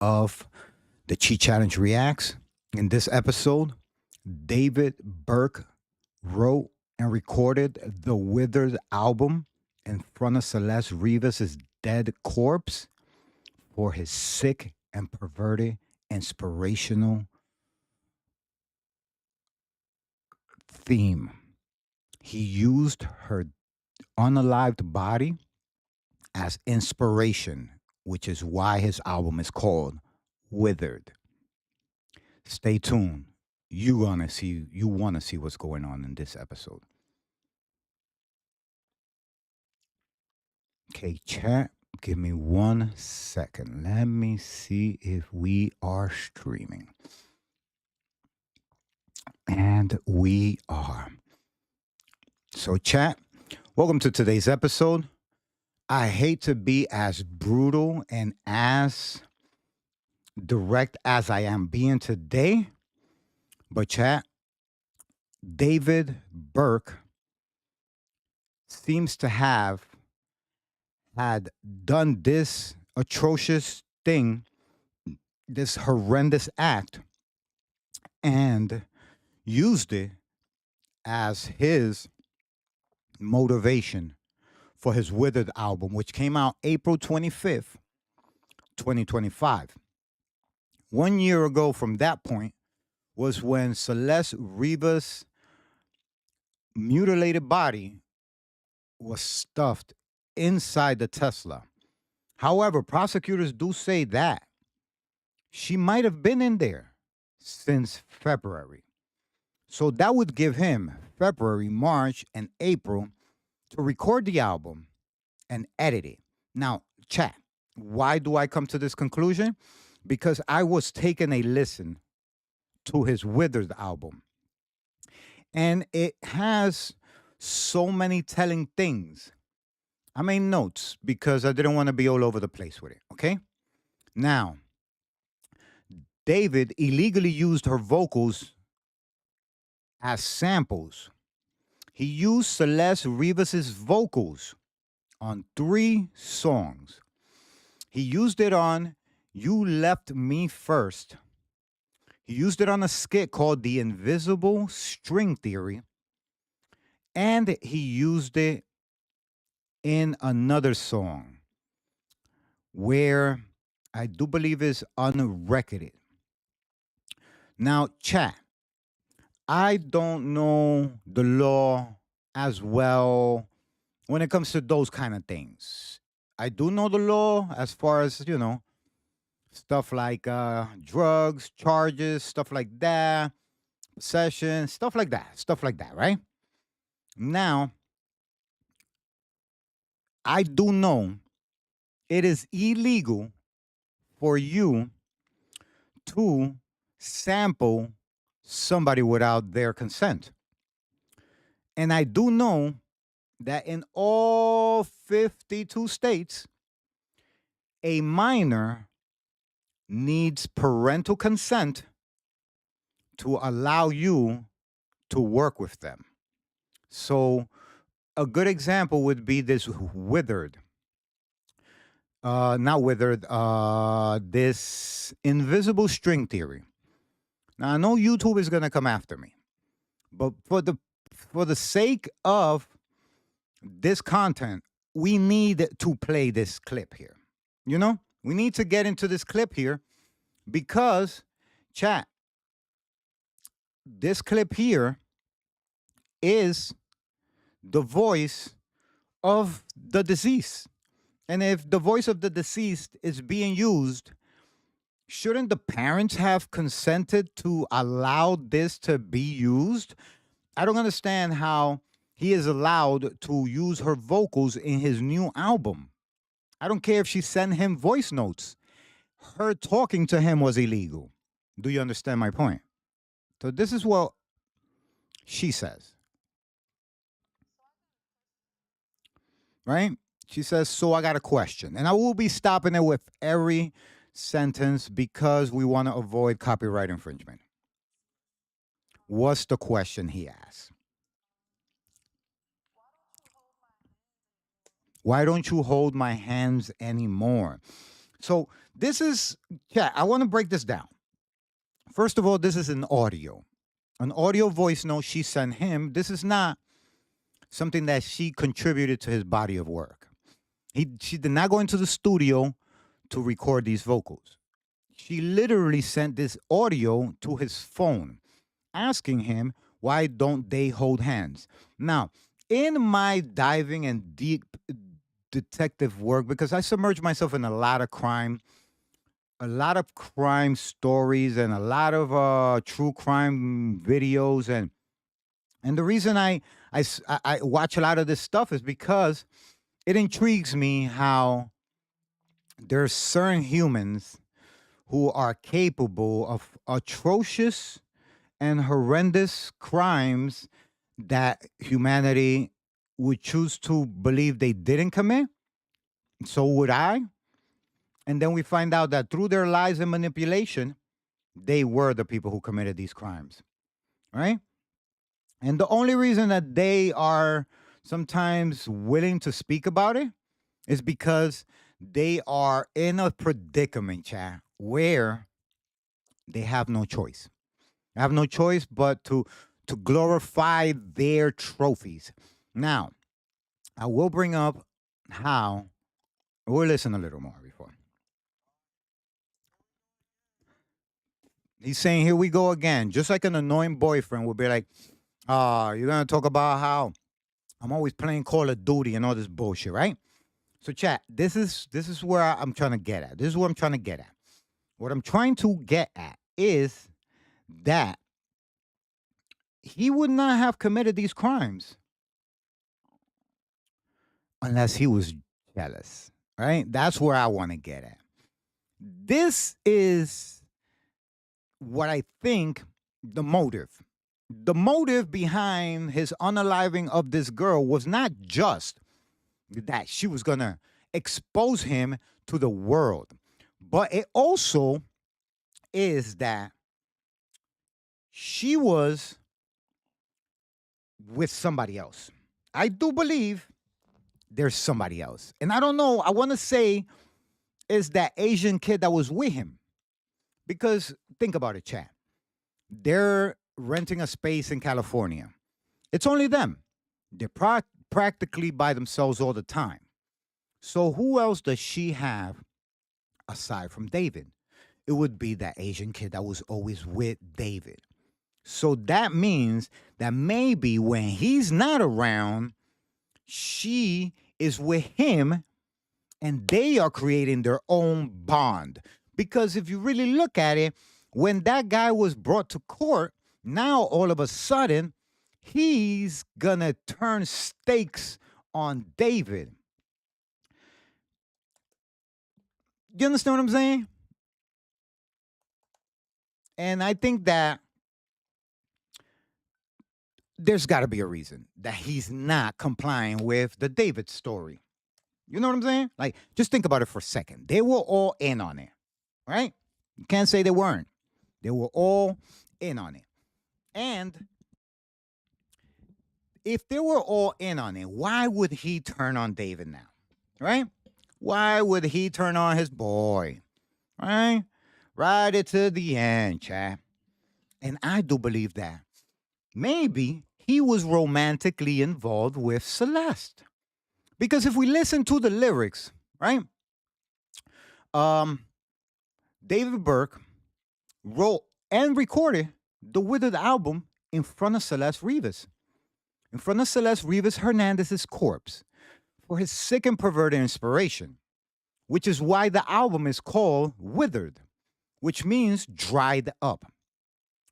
of the Cheat Challenge Reacts. In this episode, David Burke wrote and recorded the Withered album in front of Celeste Rivas' dead corpse for his sick and perverted inspirational theme. He used her unalived body as inspiration, which is why his album is called Withered. Stay tuned. You want to see what's going on in this episode. Okay, chat, give me 1 second. Let me see if we are streaming. And we are. So, chat, welcome to today's episode. I hate to be as brutal and as direct as I am being today, but chat, David Burke seems to have had done this atrocious thing, this horrendous act, and used it as his motivation for his Withered album, which came out April 25th, 2025. 1 year ago from that point was when Celeste Rivas' mutilated body was stuffed inside the Tesla. However, prosecutors do say that she might have been in there since February. So that would give him February, March, and April to record the album and edit it. Now, chat, why do I come to this conclusion? Because I was taking a listen to his Withered album. And it has so many telling things. I made notes because I didn't want to be all over the place with it, okay? Now, David illegally used her vocals as samples. He used Celeste Rivas' vocals on 3 songs. He used it on You Left Me First. He used it on a skit called The Invisible String Theory. And he used it in another song where I do believe is unrecorded. Now, chat, I don't know the law as well when it comes to those kind of things. I do know the law as far as, stuff like drugs, charges, stuff like that, possession, stuff like that, right? Now, I do know it is illegal for you to sample somebody without their consent. And I do know that in all 52 states, a minor needs parental consent to allow you to work with them. So a good example would be this Withered. Not Withered, this Invisible String Theory. Now I know YouTube is gonna come after me, but for the sake of this content, we need to play this clip here. We need to get into this clip here because, chat, this clip here is the voice of the deceased. And if the voice of the deceased is being used, shouldn't the parents have consented to allow this to be used? I don't understand how he is allowed to use her vocals in his new album. I don't care if she sent him voice notes. Her talking to him was illegal. Do you understand my point? So this is what she says. Right? She says, so I got a question. And I will be stopping it with every sentence because we want to avoid copyright infringement. What's the question he asks? Why don't you hold my hands anymore? So this is, yeah, I want to break this down. First of all, this is an audio voice note she sent him. This is not something that she contributed to his body of work. She did not go into the studio to record these vocals. She literally sent this audio to his phone, asking him, why don't they hold hands? Now, in my diving and deep detective work, because I submerge myself in a lot of crime stories and a lot of true crime videos, and the reason I watch a lot of this stuff is because it intrigues me how there's certain humans who are capable of atrocious and horrendous crimes that humanity would choose to believe they didn't commit. So would I. And then we find out that through their lies and manipulation, they were the people who committed these crimes, right? And the only reason that they are sometimes willing to speak about it is because they are in a predicament, chat, where they have no choice. They have no choice but to glorify their trophies. Now, I will bring up how. We'll listen a little more before. He's saying, here we go again. Just like an annoying boyfriend would be like, you're going to talk about how I'm always playing Call of Duty and all this bullshit, right? So, chat, this is where I'm trying to get at. This is what I'm trying to get at. What I'm trying to get at is that he would not have committed these crimes unless he was jealous, right? That's where I want to get at. This is what I think the motive. The motive behind his unaliving of this girl was not just that she was going to expose him to the world, but it also is that she was with somebody else. I do believe there's somebody else. And I don't know, I want to say is that Asian kid that was with him. Because think about it, chat. They're renting a space in California. It's only them. They're practically by themselves all the time. So who else does she have aside from David? It would be that Asian kid that was always with David. So that means that maybe when he's not around, she is with him and they are creating their own bond. Because if you really look at it, when that guy was brought to court, now all of a sudden, he's gonna turn stakes on David. You understand what I'm saying? And I think that there's got to be a reason that he's not complying with the David story. You know what I'm saying? Like, just think about it for a second. They were all in on it, right? You can't say they weren't. They were all in on it. And if they were all in on it, why would he turn on David now, right? Why would he turn on his boy, right? Right into the end, chap. And I do believe that maybe he was romantically involved with Celeste. Because if we listen to the lyrics, right? David Burke wrote and recorded the Withered album in front of Celeste Rivas. In front of Celeste Rivas Hernandez's corpse for his sick and perverted inspiration, which is why the album is called Withered, which means dried up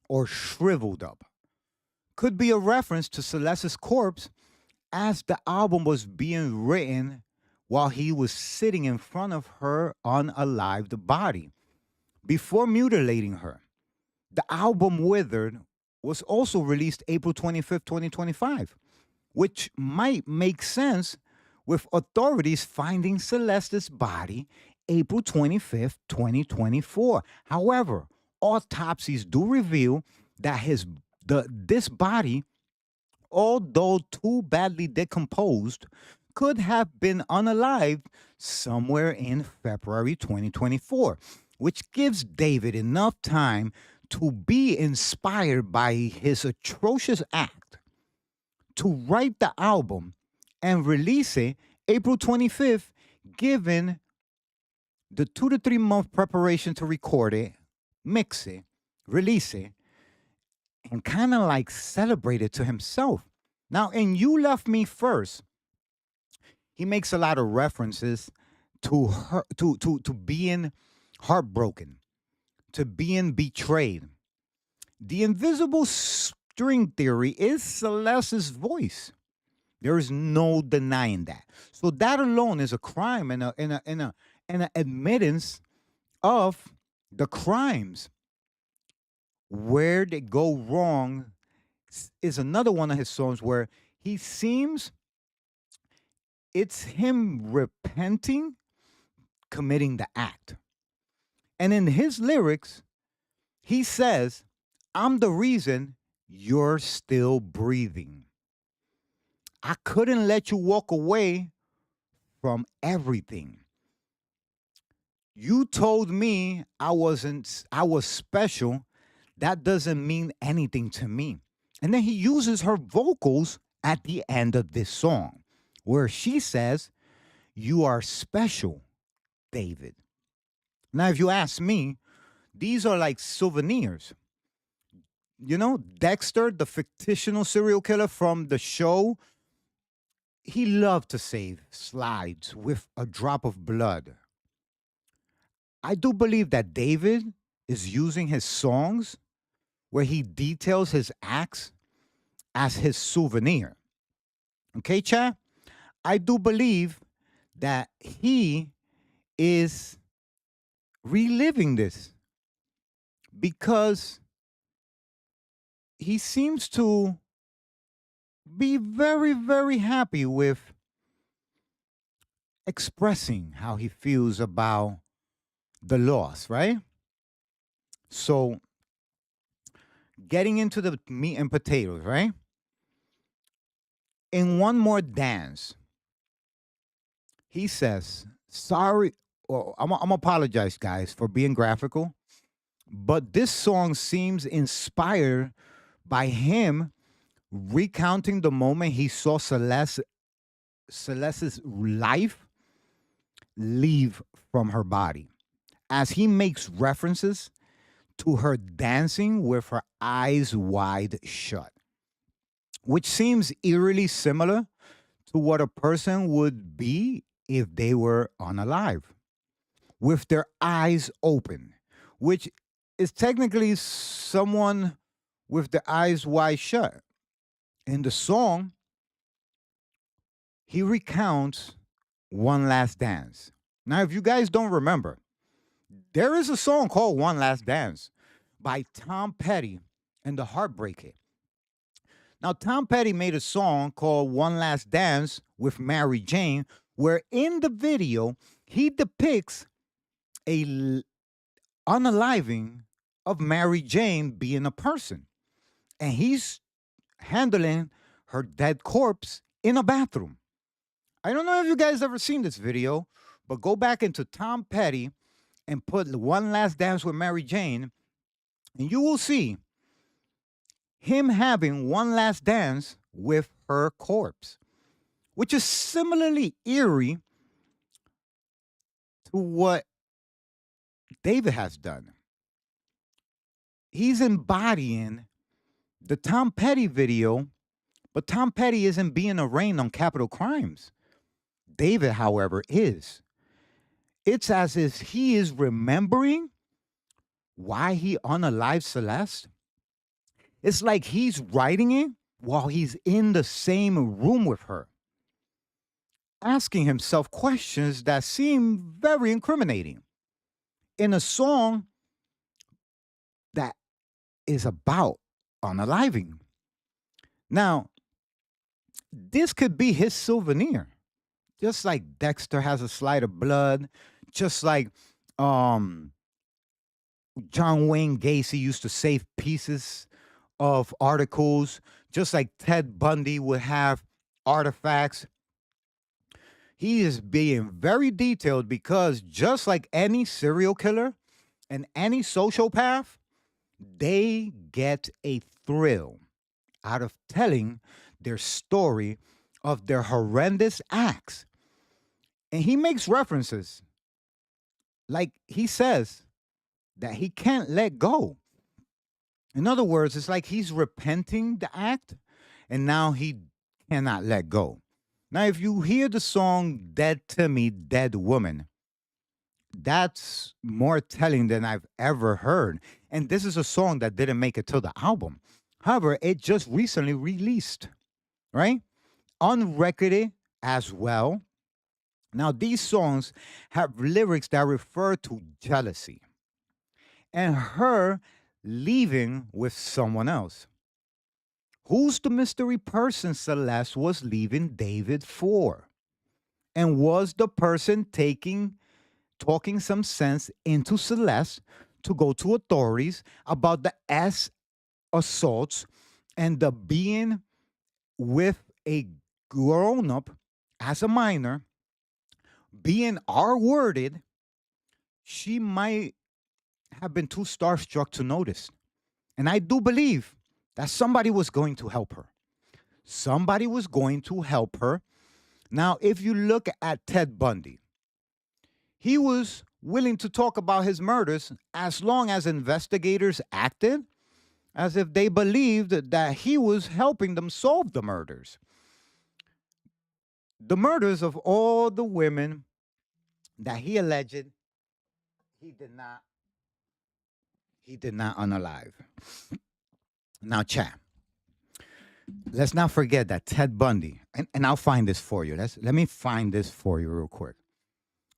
or shriveled up. Could be a reference to Celeste's corpse as the album was being written while he was sitting in front of her unalived body before mutilating her. The album Withered was also released April 25th, 2025, which might make sense with authorities finding Celeste's body April 25th, 2024. However, autopsies do reveal that this body, although too badly decomposed, could have been unalived somewhere in February 2024, which gives David enough time to be inspired by his atrocious act to write the album and release it April 25th, given the 2 to 3 month preparation to record it, mix it, release it, and kind of like celebrate it to himself. Now, in You Left Me First, he makes a lot of references to her, to being heartbroken, to being betrayed. The invisible string theory is Celeste's voice. There is no denying that. So that alone is a crime and an admittance of the crimes. Where They Go Wrong is another one of his songs where he seems it's him repenting, committing the act. And in his lyrics, he says, I'm the reason you're still breathing. I couldn't let you walk away from everything. You told me I was special. That doesn't mean anything to me. And then he uses her vocals at the end of this song, where she says, you are special, David. Now, if you ask me, these are like souvenirs. You know, Dexter, the fictional serial killer from the show, he loved to save slides with a drop of blood. I do believe that David is using his songs where he details his acts as his souvenir. Okay, chat? I do believe that he is reliving this because he seems to be very, very happy with expressing how he feels about the loss, right? So, getting into the meat and potatoes, right? In One More Dance, he says, sorry, well, I'm apologize, guys, for being graphical, but this song seems inspired by him recounting the moment he saw Celeste's life leave from her body, as he makes references to her dancing with her eyes wide shut, which seems eerily similar to what a person would be if they were unalive, with their eyes open, which is technically someone with their eyes wide shut. In the song, he recounts One Last Dance. Now, if you guys don't remember, there is a song called One Last Dance by Tom Petty and the Heartbreaker. Now, Tom Petty made a song called One Last Dance with Mary Jane, where in the video, he depicts a unaliving of Mary Jane being a person. And he's handling her dead corpse in a bathroom. I don't know if you guys ever seen this video, but go back into Tom Petty and put One Last Dance with Mary Jane, and you will see him having one last dance with her corpse, which is similarly eerie to what David has done. He's embodying the Tom Petty video, but Tom Petty isn't being arraigned on capital crimes. David, however, is. It's as if he is remembering why he unalived Celeste. It's like he's writing it while he's in the same room with her, asking himself questions that seem very incriminating in a song that is about unaliving. Now, this could be his souvenir. Just like Dexter has a slide of blood, just like John Wayne Gacy used to save pieces of articles, just like Ted Bundy would have artifacts. He is being very detailed because just like any serial killer and any sociopath, they get a thrill out of telling their story of their horrendous acts. And he makes references, like he says that he can't let go. In other words, it's like he's repenting the act and now he cannot let go. Now, if you hear the song Dead to Me, Dead Woman, that's more telling than I've ever heard. And this is a song that didn't make it to the album. However, it just recently released, right? Unrecorded as well. Now, these songs have lyrics that refer to jealousy and her leaving with someone else. Who's the mystery person Celeste was leaving David for? And was the person talking some sense into Celeste to go to authorities about the S assaults and the being with a grown up as a minor, being R worded? She might have been too starstruck to notice. And I do believe that somebody was going to help her. Somebody was going to help her. Now, if you look at Ted Bundy, he was willing to talk about his murders as long as investigators acted as if they believed that he was helping them solve the murders. The murders of all the women that he alleged he did not unalive. Now, chat. Let's not forget that Ted Bundy, and I'll find this for you. Let me find this for you real quick.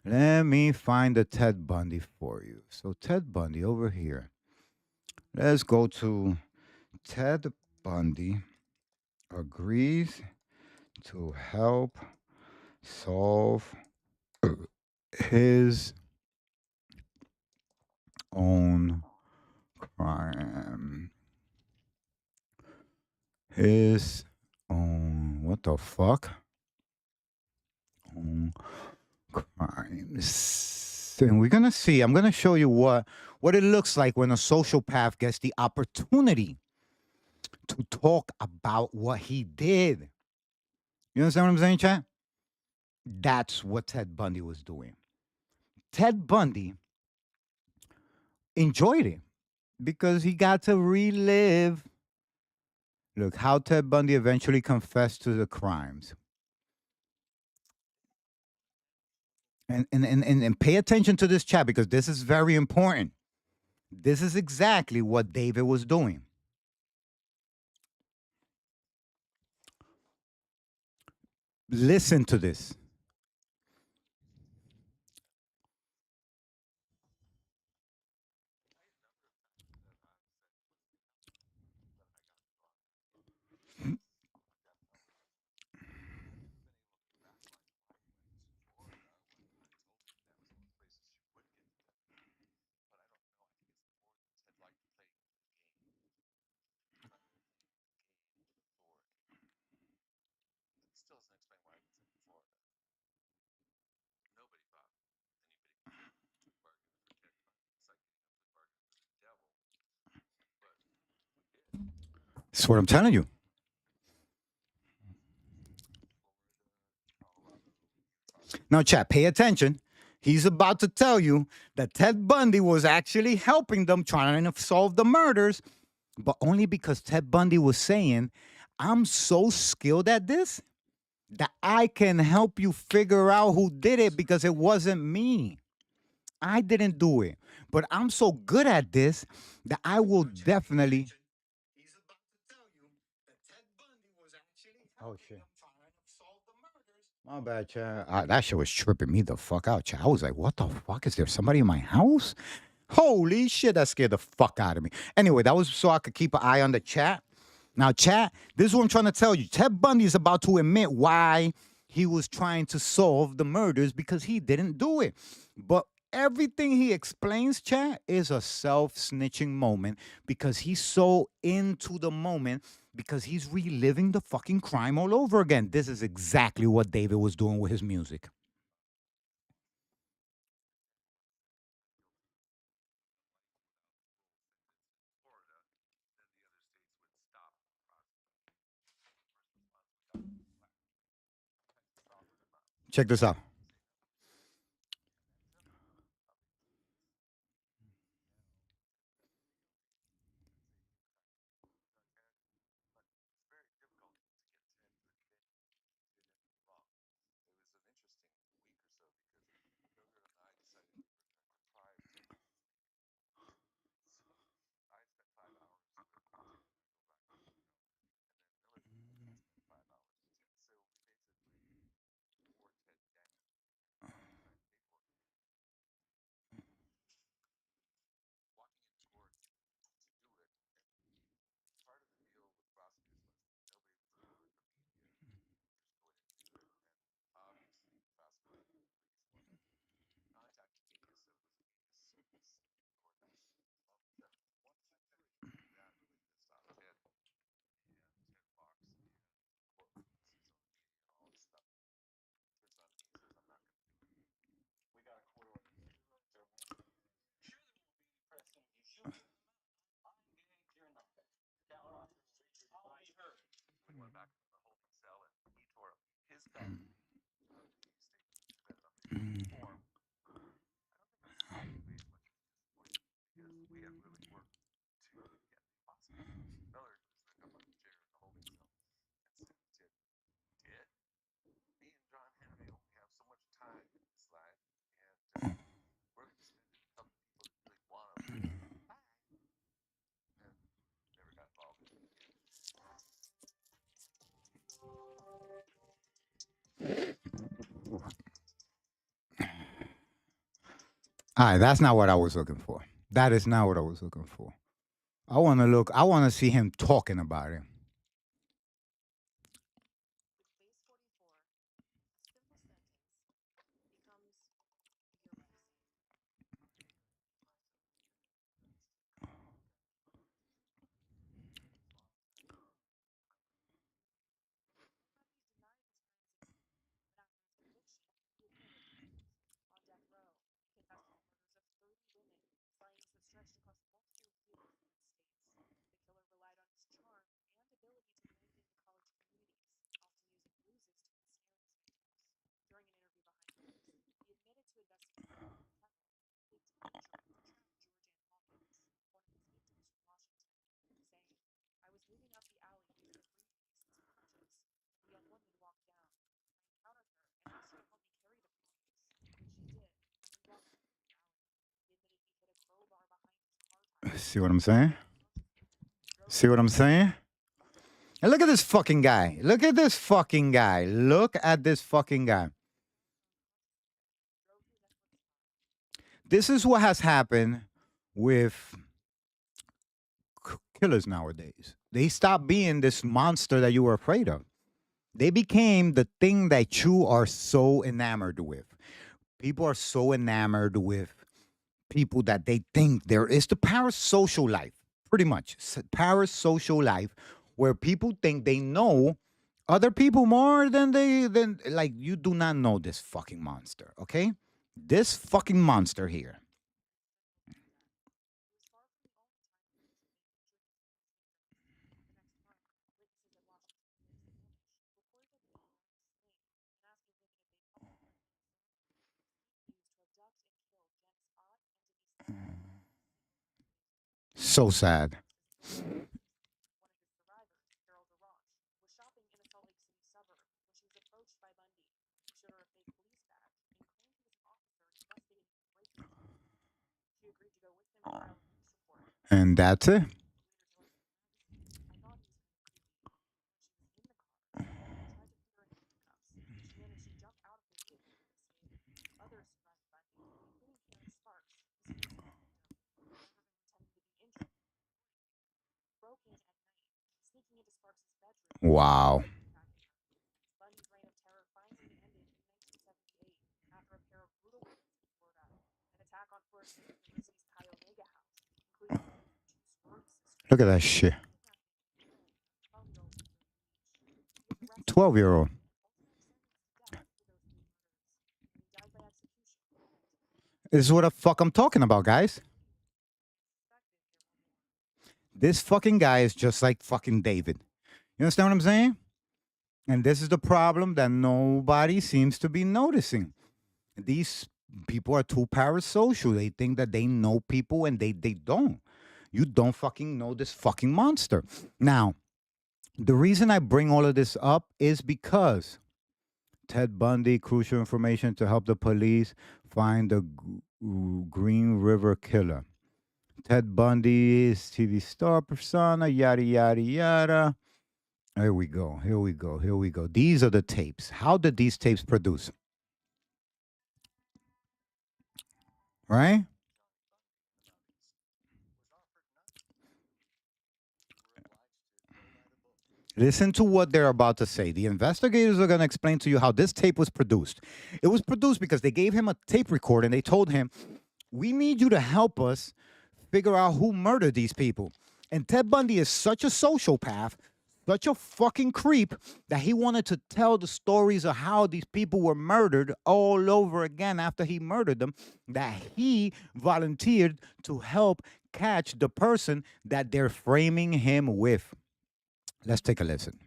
Let me find the Ted Bundy for you. So Ted Bundy over here. Let's go to Ted Bundy agrees to help solve his own crime. His own, what the fuck? Own crimes. And we're gonna see. I'm gonna show you what it looks like when a sociopath gets the opportunity to talk about what he did. You understand what I'm saying, chat? That's what Ted Bundy was doing. Ted Bundy enjoyed it because he got to relive. Look, how Ted Bundy eventually confessed to the crimes. And pay attention to this chat because this is very important. This is exactly what David was doing. Listen to this. That's what I'm telling you. Now, chat, pay attention. He's about to tell you that Ted Bundy was actually helping them trying to solve the murders, but only because Ted Bundy was saying, I'm so skilled at this that I can help you figure out who did it because it wasn't me. I didn't do it. But I'm so good at this that I will definitely. He's about to tell you that Ted Bundy was actually helping them trying to solve the murders. My bad, Chad. That shit was tripping me the fuck out, Chad. I was like, what the fuck? Is there somebody in my house? Holy shit, that scared the fuck out of me. Anyway, that was so I could keep an eye on the chat. Now, chat, this is what I'm trying to tell you. Ted Bundy is about to admit why he was trying to solve the murders because he didn't do it. But everything he explains, chat, is a self-snitching moment because he's so into the moment because he's reliving the fucking crime all over again. This is exactly what David was doing with his music. Check this out. All right, that's not what I was looking for. That is not what I was looking for. I want to see him talking about it. See what I'm saying? See what I'm saying? And look at this fucking guy. Look at this fucking guy. Look at this fucking guy. This is what has happened with killers nowadays. They stopped being this monster that you were afraid of. They became the thing that you are so enamored with. People are so enamored with people that they think there is the parasocial life, pretty much. Parasocial life where people think they know other people more than like you do not know this fucking monster, okay? This fucking monster here. So sad. And that's it. Wow. Look at that shit. 12-year-old. This is what the fuck I'm talking about, guys. This fucking guy is just like fucking David. You understand what I'm saying? And this is the problem that nobody seems to be noticing. These people are too parasocial. They think that they know people and they don't. You don't fucking know this fucking monster. Now, the reason I bring all of this up is because Ted Bundy, crucial information to help the police find the Green River killer. Ted Bundy is TV star persona, yada, yada, yada. Here we go. Here we go. Here we go. These are the tapes. How did these tapes produce? Right? Listen to what they're about to say. The investigators are going to explain to you how this tape was produced. It was produced because they gave him a tape recorder and they told him, we need you to help us figure out who murdered these people. And Ted Bundy is such a sociopath, such a fucking creep, that he wanted to tell the stories of how these people were murdered all over again after he murdered them, that he volunteered to help catch the person that they're framing him with. Let's take a listen.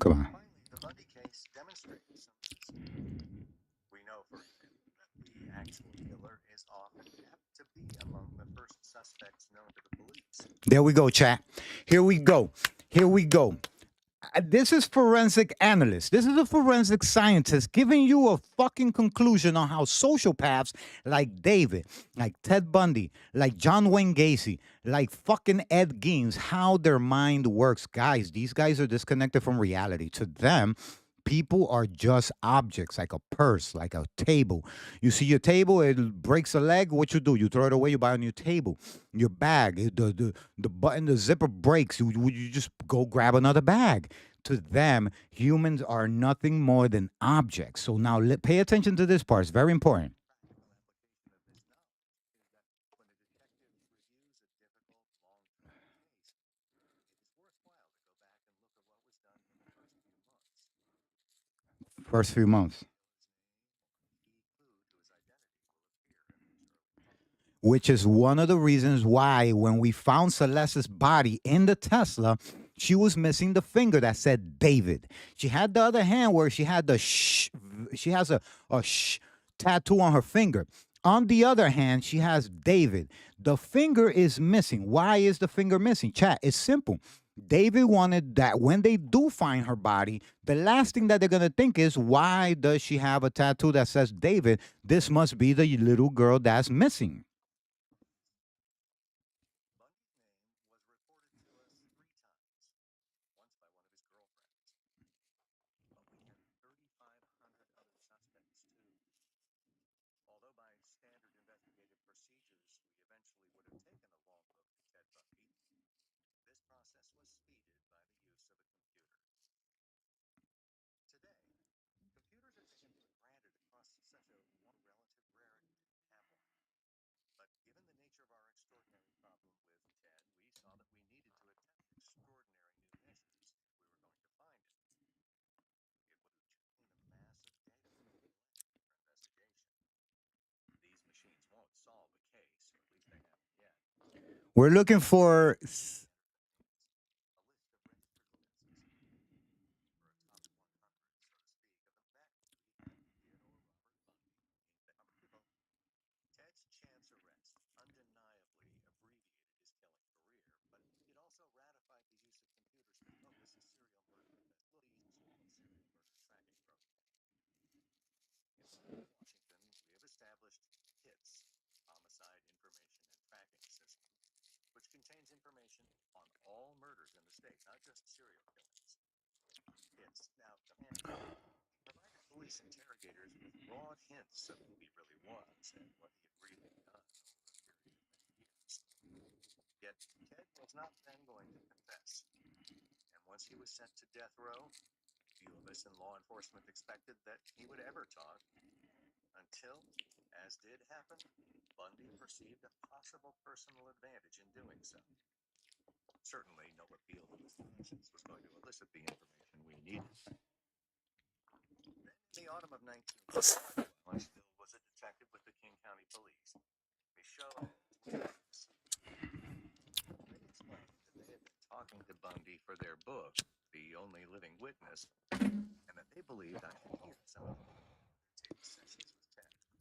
Come on. There we go, chat. Here we go. Here we go. This is forensic analyst. This is a forensic scientist giving you a fucking conclusion on how sociopaths like David, like Ted Bundy, like John Wayne Gacy, like fucking Ed Gein, how their mind works. Guys, these guys are disconnected from reality. To them, people are just objects, like a purse, like a table. You see your table, it breaks a leg. What you do? You throw it away. You buy a new table. Your bag, the button, the zipper breaks. You just go grab another bag. To them, humans are nothing more than objects. So now pay attention to this part. It's very important. First few months. Which is one of the reasons why when we found Celeste's body in the Tesla, she was missing the finger that said David. She had the other hand where she had the she has a tattoo on her finger. On the other hand, she has David. The finger is missing. Why is the finger missing? Chat, it's simple. David wanted that when they do find her body, the last thing that they're going to think is, why does she have a tattoo that says David? This must be the little girl that's missing. We're looking for.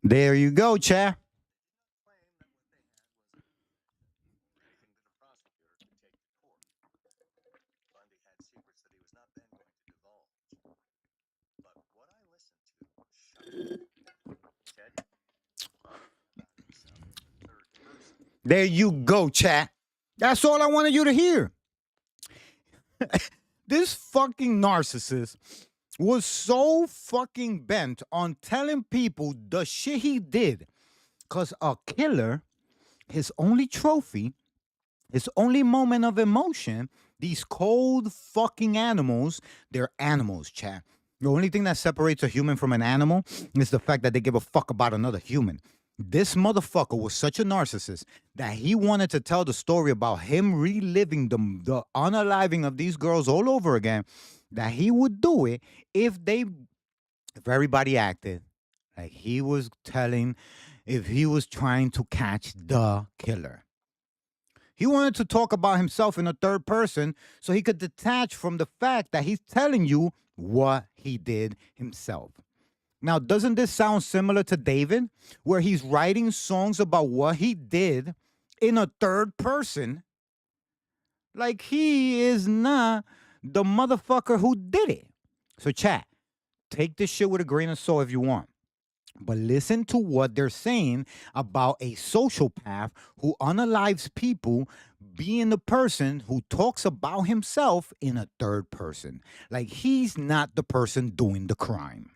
There you go, Cha. There you go, chat. That's all I wanted you to hear. This fucking narcissist was so fucking bent on telling people the shit he did. Because a killer, his only trophy, his only moment of emotion, these cold fucking animals, they're animals, chat. The only thing that separates a human from an animal is the fact that they give a fuck about another human. This motherfucker was such a narcissist that he wanted to tell the story about him reliving the unaliving of these girls all over again, that he would do it if everybody acted like he was telling, if he was trying to catch the killer. He wanted to talk about himself in a third person so he could detach from the fact that he's telling you what he did himself. Now, doesn't this sound similar to David, where he's writing songs about what he did in a third person? Like he is not the motherfucker who did it. So, chat, take this shit with a grain of salt if you want. But listen to what they're saying about a sociopath who unalives people being the person who talks about himself in a third person. Like he's not the person doing the crime.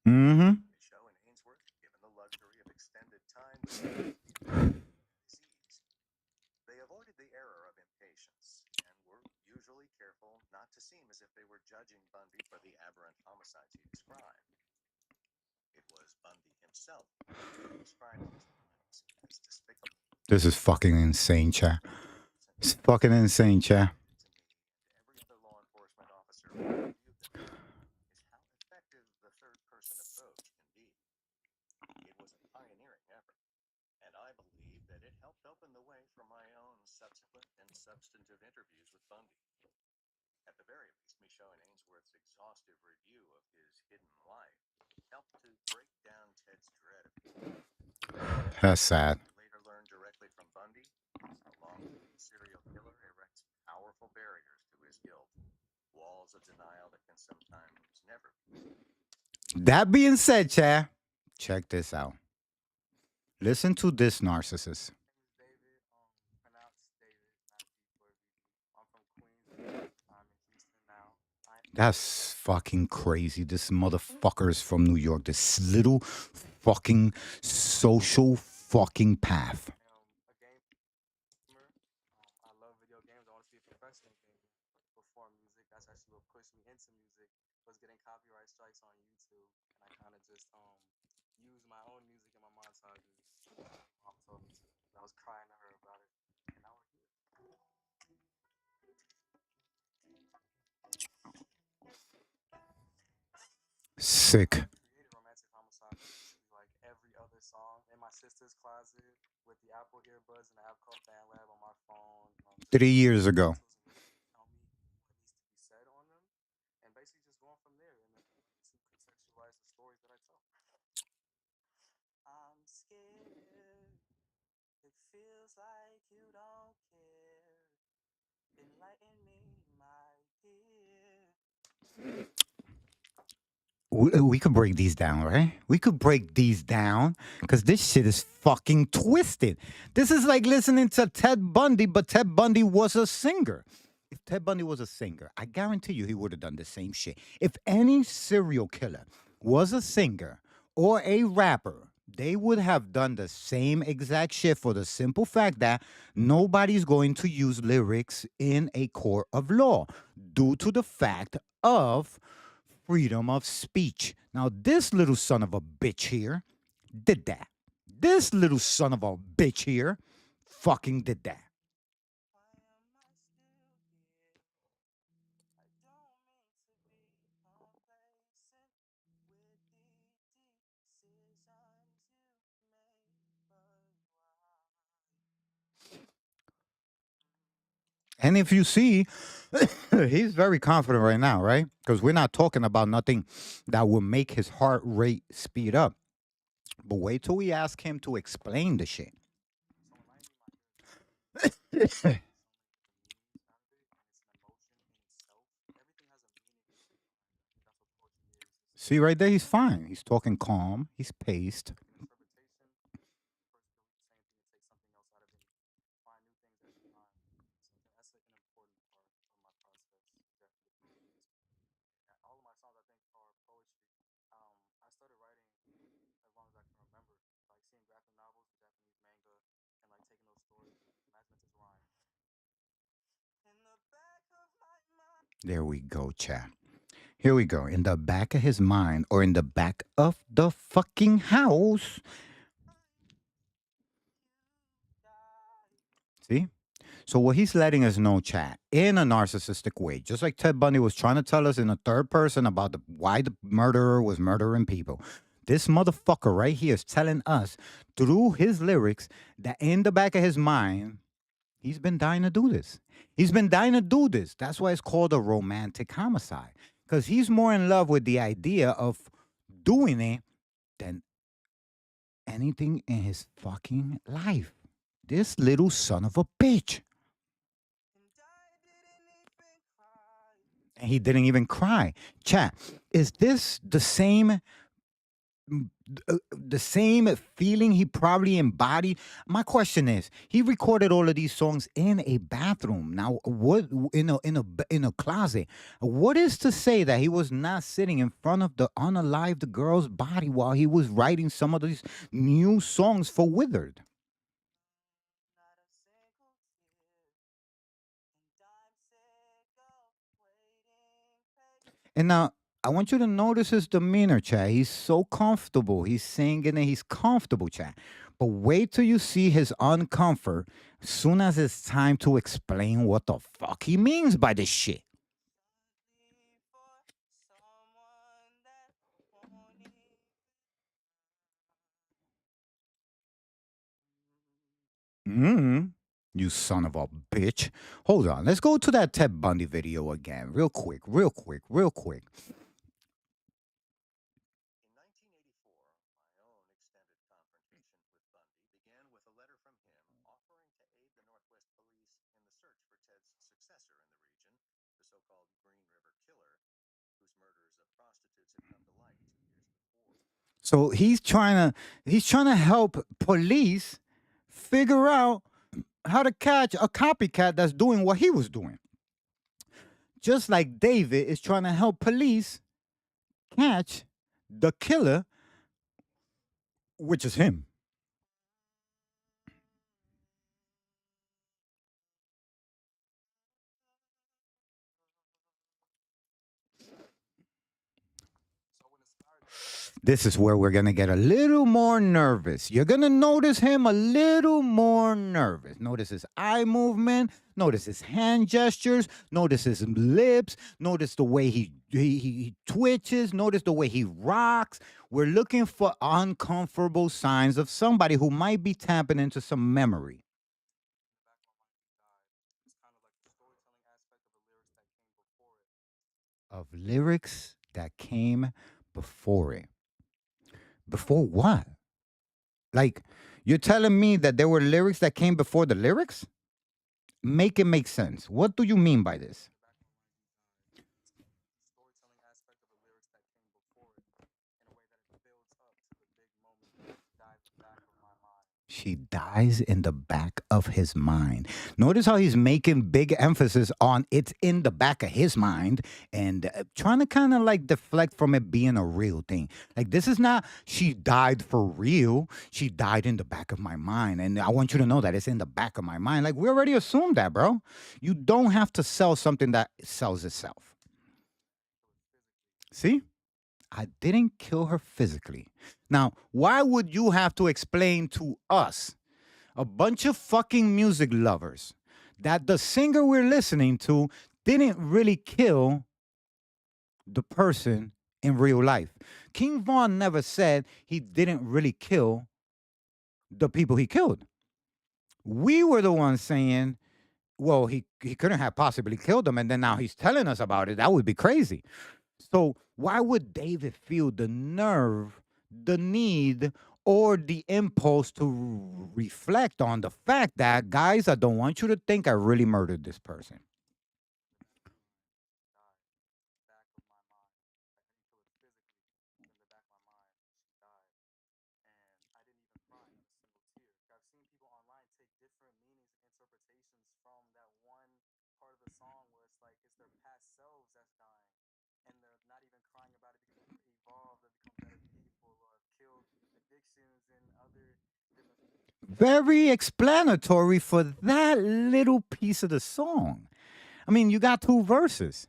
Mm-hmm. This is fucking insane, chat. It's fucking insane, chat. That's sad. That being said, chat, check this out. Listen to this narcissist. That's fucking crazy. This motherfucker is from New York. This little fucking social fucking path. kind of just use my own music in my montages. Mom told me to. I was crying to her about it, and now we're here. Sick. Created Romantic Homicide basically like every other song in my sister's closet with the Apple earbuds and the app called FanLab on my phone. 3 years ago. Tell me what needs to be said on them, and basically just going from there and then to contextualize the stories that I tell. I'm scared. It feels like you don't care. Enlighten me, my dear. We could break these down, right? We could break these down because this shit is fucking twisted. This is like listening to Ted Bundy, but Ted Bundy was a singer. If Ted Bundy was a singer, I guarantee you he would have done the same shit. If any serial killer was a singer or a rapper, they would have done the same exact shit for the simple fact that nobody's going to use lyrics in a court of law due to the fact of freedom of speech. Now, this little son of a bitch here did that. This little son of a bitch here fucking did that. Why am I still here? I don't mean to be complacent with the decisions you made, but why? And if you see, he's very confident right now, right? Because we're not talking about nothing that will make his heart rate speed up. But wait till we ask him to explain the shit. So enlighten me, my dear. So many meanings out of it, and it's an emotion in itself. Everything has a meaning behind it. That's what poetry is. It's See, right there, he's fine. He's talking calm. He's paced. interpretation. First, do the same thing and take something else out of it. Find new things as you find. So that's an important part of my process. Definitely. All of my songs, I think, are poetry. I started writing as long as I can remember, like seeing graphic novels, Japanese manga, and like taking those stories and imagining it as rhyme. In the back of my mind. There we go, chat. Here we go. In the back of his mind or in the back of the fucking house. See? So what he's letting us know, chat, in a narcissistic way, just like Ted Bundy was trying to tell us in a third person about why the murderer was murdering people. This motherfucker right here is telling us through his lyrics that in the back of his mind, he's been dying to do this. He's been dying to do this. That's why it's called a romantic homicide. Because he's more in love with the idea of doing it than anything in his fucking life. This little son of a bitch. And he didn't even cry. Chat, is this the same feeling he probably embodied? My question is, he recorded all of these songs in a bathroom. Now, what in a closet? What is to say that he was not sitting in front of the unalived girl's body while he was writing some of these new songs for Withered? And now I want you to notice his demeanor, chat. He's so comfortable. He's singing and he's comfortable, chat. But wait till you see his uncomfort soon as it's time to explain what the fuck he means by this shit. Mm-hmm. You son of a bitch. Hold on. Let's go to that Ted Bundy video again. Real quick, real quick, real quick. In 1984, my own extended confrontation with Bundy began with a letter from him offering to aid the Northwest Police in the search for Ted's successor in the region, the so-called Green River Killer, whose murders of prostitutes had come to light 2 years before. So he's trying to help police figure out how to catch a copycat that's doing what he was doing. Just like David is trying to help police catch the killer, which is him. This is where we're going to get a little more nervous. You're going to notice him a little more nervous. Notice his eye movement. Notice his hand gestures. Notice his lips. Notice the way he twitches. Notice the way he rocks. We're looking for uncomfortable signs of somebody who might be tapping into some memory. Of lyrics that came before it. Before what? Like, you're telling me that there were lyrics that came before the lyrics? Make it make sense. What do you mean by this? Storytelling aspect of the lyrics that came before it in a way that it builds up to the big moment that dies in the back of my mind. She dies in the back of his mind. Notice how he's making big emphasis on it's in the back of his mind and trying to kind of like deflect from it being a real thing. Like, this is not, she died for real. She died in the back of my mind. And I want you to know that it's in the back of my mind. Like, we already assumed that, bro. You don't have to sell something that sells itself. See? I didn't kill her physically. Now, why would you have to explain to us, a bunch of fucking music lovers, that the singer we're listening to didn't really kill the person in real life? King Von never said he didn't really kill the people he killed. We were the ones saying, well, he couldn't have possibly killed them, and then now he's telling us about it. That would be crazy. So why would David feel the nerve, the need, or the impulse to reflect on the fact that, guys, I don't want you to think I really murdered this person? Very explanatory for that little piece of the song. I mean, you got two verses.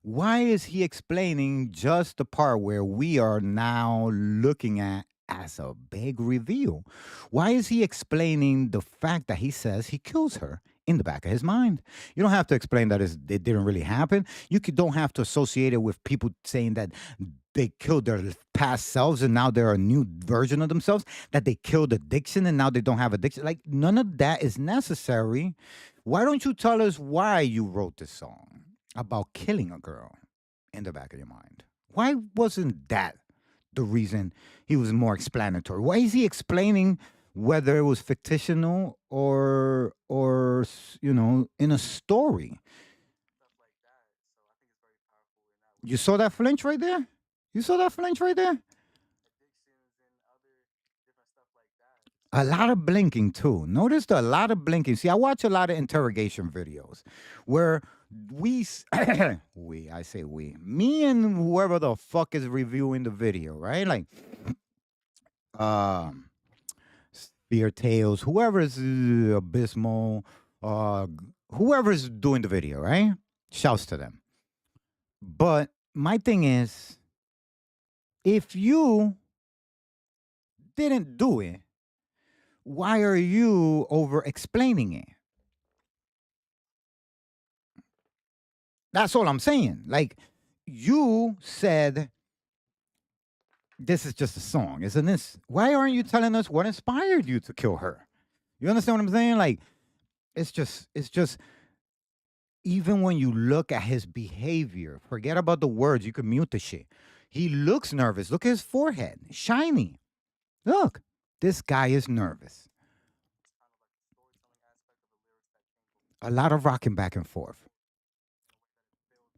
Why is he explaining just the part where we are now looking at as a big reveal? Why is he explaining the fact that he says he kills her in the back of his mind? You don't have to explain that it didn't really happen. You don't have to associate it with people saying that they killed their past selves and now they're a new version of themselves, that they killed addiction and now they don't have addiction. Like, none of that is necessary. Why don't you tell us why you wrote this song about killing a girl in the back of your mind? Why wasn't that the reason he was more explanatory? Why is he explaining whether it was fictional or you know, in a story? You saw that flinch right there? You saw that flinch right there? A lot of blinking too. Notice a lot of blinking. See, I watch a lot of interrogation videos where I say we, me and whoever the fuck is reviewing the video, right? Like, Spear Tales, whoever is Abysmal, whoever is doing the video, right? Shouts to them. But my thing is, if you didn't do it, why are you over explaining it? That's all I'm saying. Like, you said this is just a song, isn't this? Why aren't you telling us what inspired you to kill her? You understand what I'm saying? Like, it's just even when you look at his behavior, forget about the words, you can mute the shit. He looks nervous. Look at his forehead, shiny. Look, this guy is nervous. A lot of rocking back and forth.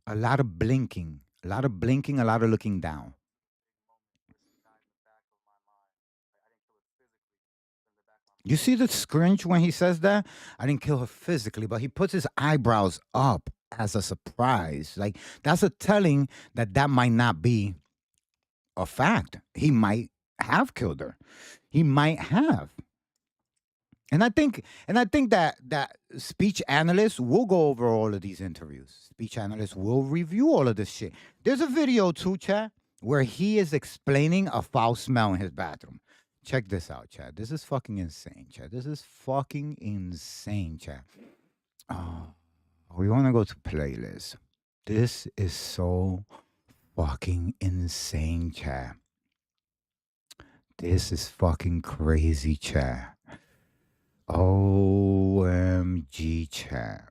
A lot of blinking. A lot of blinking, a lot of looking down. You see the scrunch when he says that? I didn't kill her physically, but he puts his eyebrows up as a surprise. Like, that's a telling that might not be a fact. He might have killed her. He might have. And I think that speech analysts will go over all of these interviews. Speech analysts will review all of this shit. There's a video too, chat, where he is explaining a foul smell in his bathroom. Check this out, Chad. This is fucking insane, Chad. This is fucking insane, Chad. Oh, we want to go to playlist. This is so fucking insane, Chad. This is fucking crazy, Chad. OMG, Chad.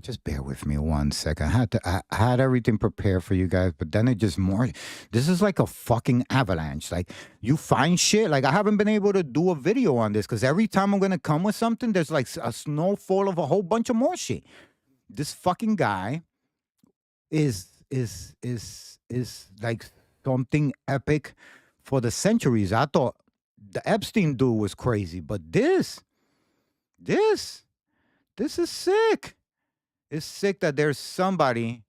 Just bear with me 1 second. I had everything prepared for you guys, but then it just more. This is like a fucking avalanche. Like you find shit. Like I haven't been able to do a video on this because every time I'm gonna come with something, there's like a snowfall of a whole bunch of more shit. This fucking guy is like something epic for the centuries. I thought the Epstein dude was crazy, but this is sick. It's sick that there's somebody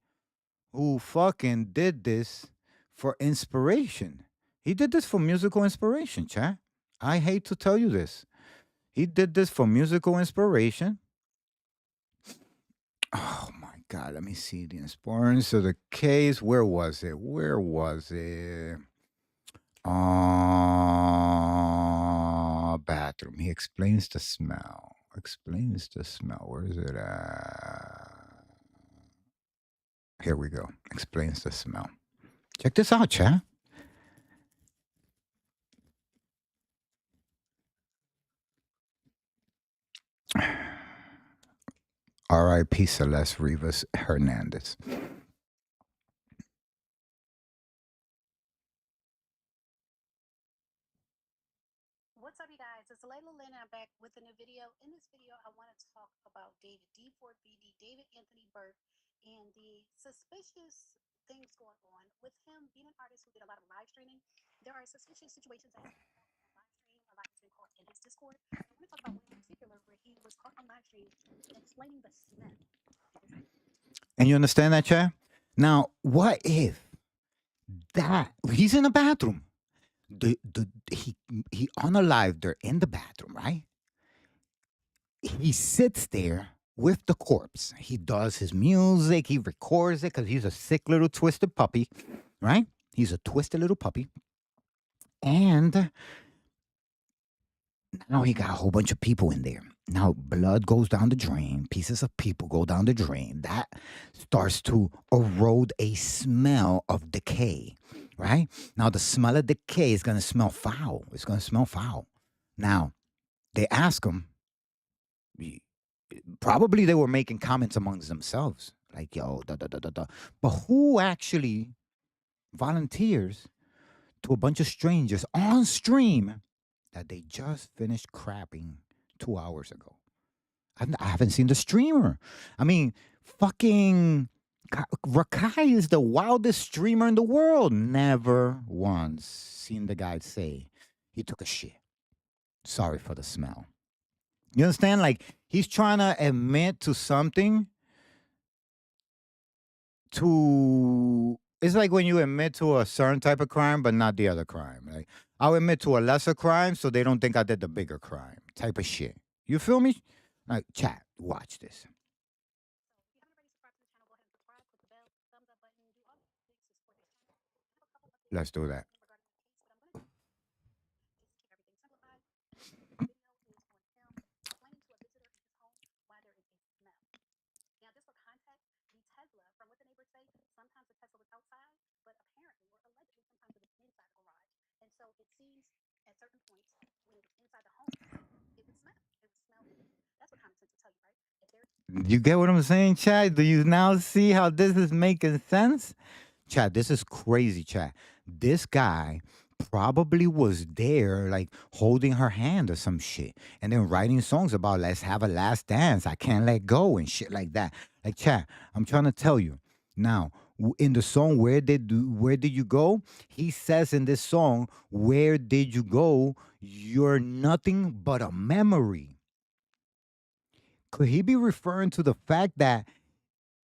who fucking did this for inspiration. He did this for musical inspiration, chat. I hate to tell you this. He did this for musical inspiration. Oh my God, let me see the importance of the case. Where was it? Bathroom. He explains the smell. Where is it at? Here we go. Explains the smell. Check this out, chat. R.I.P. Celeste Rivas Hernandez. What's up, you guys? It's Layla Lynn, and I'm back with a new video. In this video, I want to talk about David, D4VD, David Anthony Burke, and the suspicious things going on with him being an artist who did a lot of live streaming. There are suspicious situations that happen on live stream. A lot has been caught in his Discord. I want to talk about one in particular where he was caught on live stream explaining the smell. And you understand that, chat? Now, what if that he's in the bathroom? He on a live, they're in the bathroom, right? He sits there with the corpse. He does his music, he records it because he's a sick little twisted puppy, right? He's a twisted little puppy. And now he got a whole bunch of people in there. Now blood goes down the drain, pieces of people go down the drain. That starts to erode a smell of decay, right? Now the smell of decay is going to smell foul. It's going to smell foul. Now they ask him, probably they were making comments amongst themselves, like, yo, da, da, da, da, da. But who actually volunteers to a bunch of strangers on stream that they just finished crapping 2 hours ago? I haven't seen the streamer. I mean, fucking Rakai is the wildest streamer in the world. Never once seen the guy say he took a shit. Sorry for the smell. You understand? Like, he's trying to admit to something to... It's like when you admit to a certain type of crime, but not the other crime. Like, I'll admit to a lesser crime so they don't think I did the bigger crime type of shit. You feel me? Like, chat, watch this. Let's do that. So it seems at certain points when it was inside the home, it would smell. It would smell. That's what common sense will tell you, right? If there's... You get what I'm saying, Chad? Do you now see how this is making sense? Chad, this is crazy, Chad. This guy probably was there, like, holding her hand or some shit, and then writing songs about let's have a last dance, I can't let go, and shit like that. Like, Chad, I'm trying to tell you. Now, in the song Where Did You Go? He says in this song, where did you go? You're nothing but a memory. Could he be referring to the fact that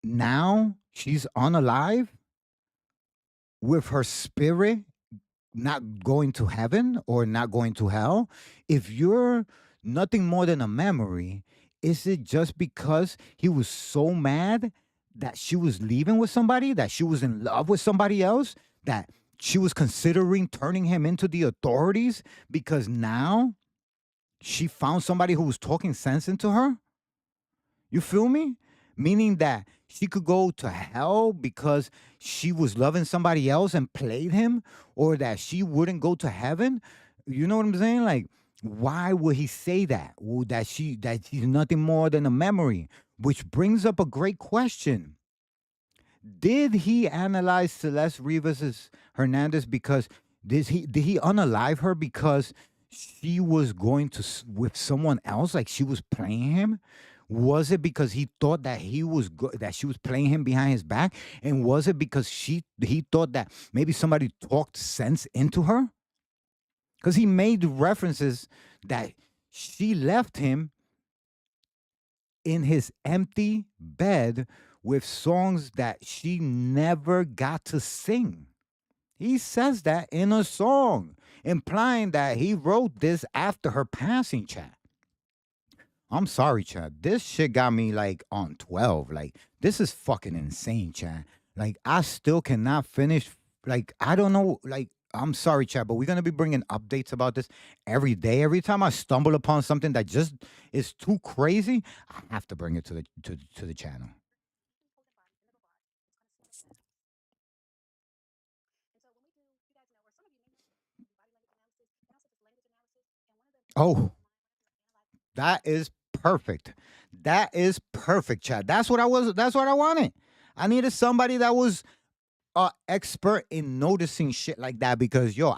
now she's unalive with her spirit not going to heaven or not going to hell? If you're nothing more than a memory, is it just because he was so mad that she was leaving with somebody, that she was in love with somebody else, that she was considering turning him into the authorities because now she found somebody who was talking sense into her? You feel me? Meaning that she could go to hell because she was loving somebody else and played him, or that she wouldn't go to heaven. You know what I'm saying? Like, why would he say that? Well, that she's nothing more than a memory, which brings up a great question. Did he analyze Celeste Rivas's Hernandez because did he unalive her because she was going to with someone else, like she was playing him? Was it because he thought that that she was playing him behind his back, and was it because he thought that maybe somebody talked sense into her? Because he made references that she left him in his empty bed with songs that she never got to sing. He says that in a song, implying that he wrote this after her passing, chat. I'm sorry, chat. This shit got me like on 12. Like, this is fucking insane, chat. Like, I still cannot finish. Like, I don't know. Like, I'm sorry, chat, but we're gonna be bringing updates about this every day. Every time I stumble upon something that just is too crazy, I have to bring it to the channel. Oh, that is perfect. That is perfect, chat. That's what I was. That's what I wanted. I needed somebody that was expert in noticing shit like that because yo,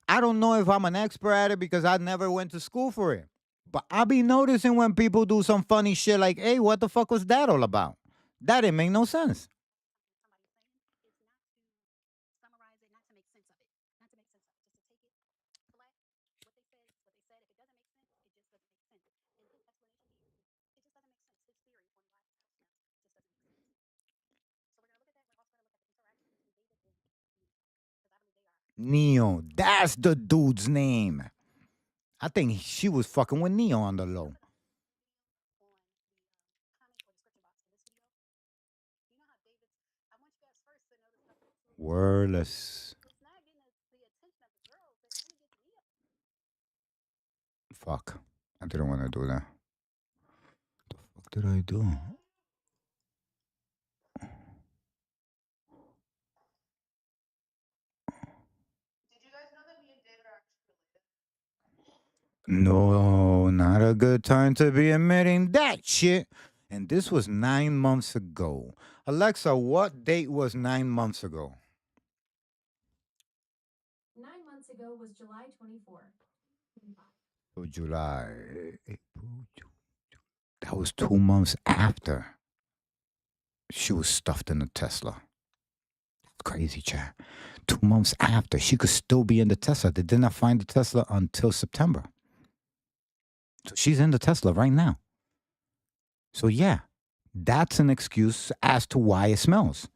I don't know if I'm an expert at it because I never went to school for it. But I be noticing when people do some funny shit like, hey, what the fuck was that all about? That didn't make no sense. Neo, that's the dude's name. I think she was fucking with Neo on the low. Wordless. Fuck. I didn't want to do that. The fuck did I do? No, not a good time to be admitting that shit. And this was 9 months ago. Alexa, what date was 9 months ago? 9 months ago was July 24. So July. April, that was 2 months after she was stuffed in the Tesla. Crazy, chat. 2 months after, she could still be in the Tesla. They did not find the Tesla until September. So she's in the Tesla right now. So yeah, that's an excuse as to why it smells.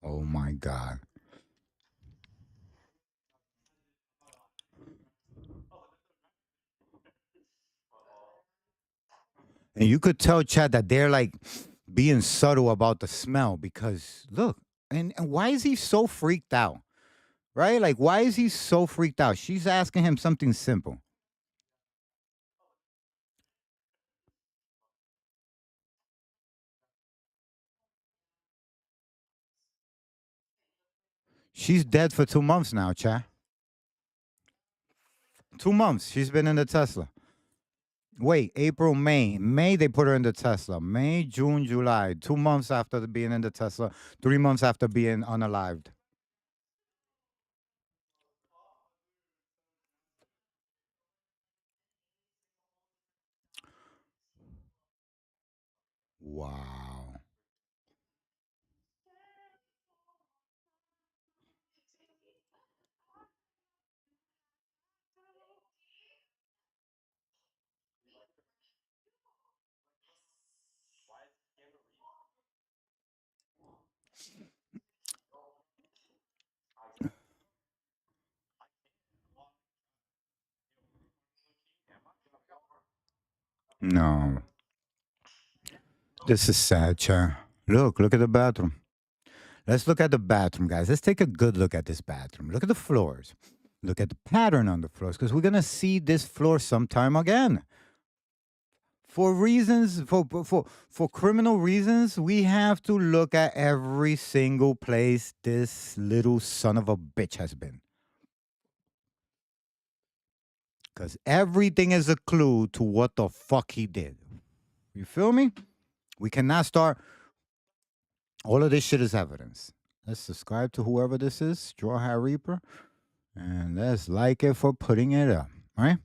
Oh my God. And you could tell, Chad, that they're like being subtle about the smell because look, and why is he so freaked out? Right? Like, why is he so freaked out? She's asking him something simple. She's dead for 2 months now, Chad. 2 months. She's been in the Tesla. Wait, April, May. May, they put her in the Tesla. May, June, July. 2 months after being in the Tesla. 3 months after being unalived. Wow. No. This is sad, chat. Look at the bathroom. Let's look at the bathroom, guys. Let's take a good look at this bathroom. Look at the floors. Look at the pattern on the floors, because we're gonna see this floor sometime again. For reasons, for criminal reasons, we have to look at every single place this little son of a bitch has been. Because everything is a clue to what the fuck he did. You feel me? We cannot start. All of this shit is evidence. Let's subscribe to whoever this is, Straw Hat Reaper, and let's like it for putting it up. All right?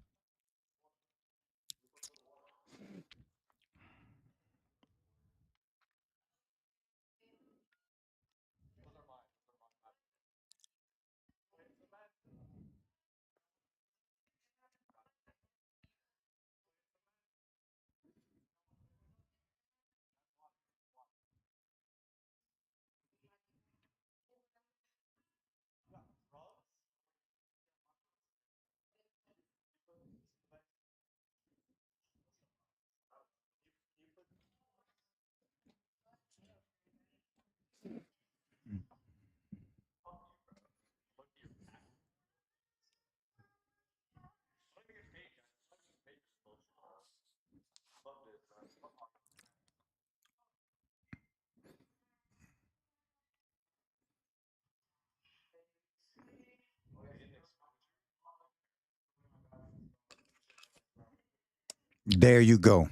There you go.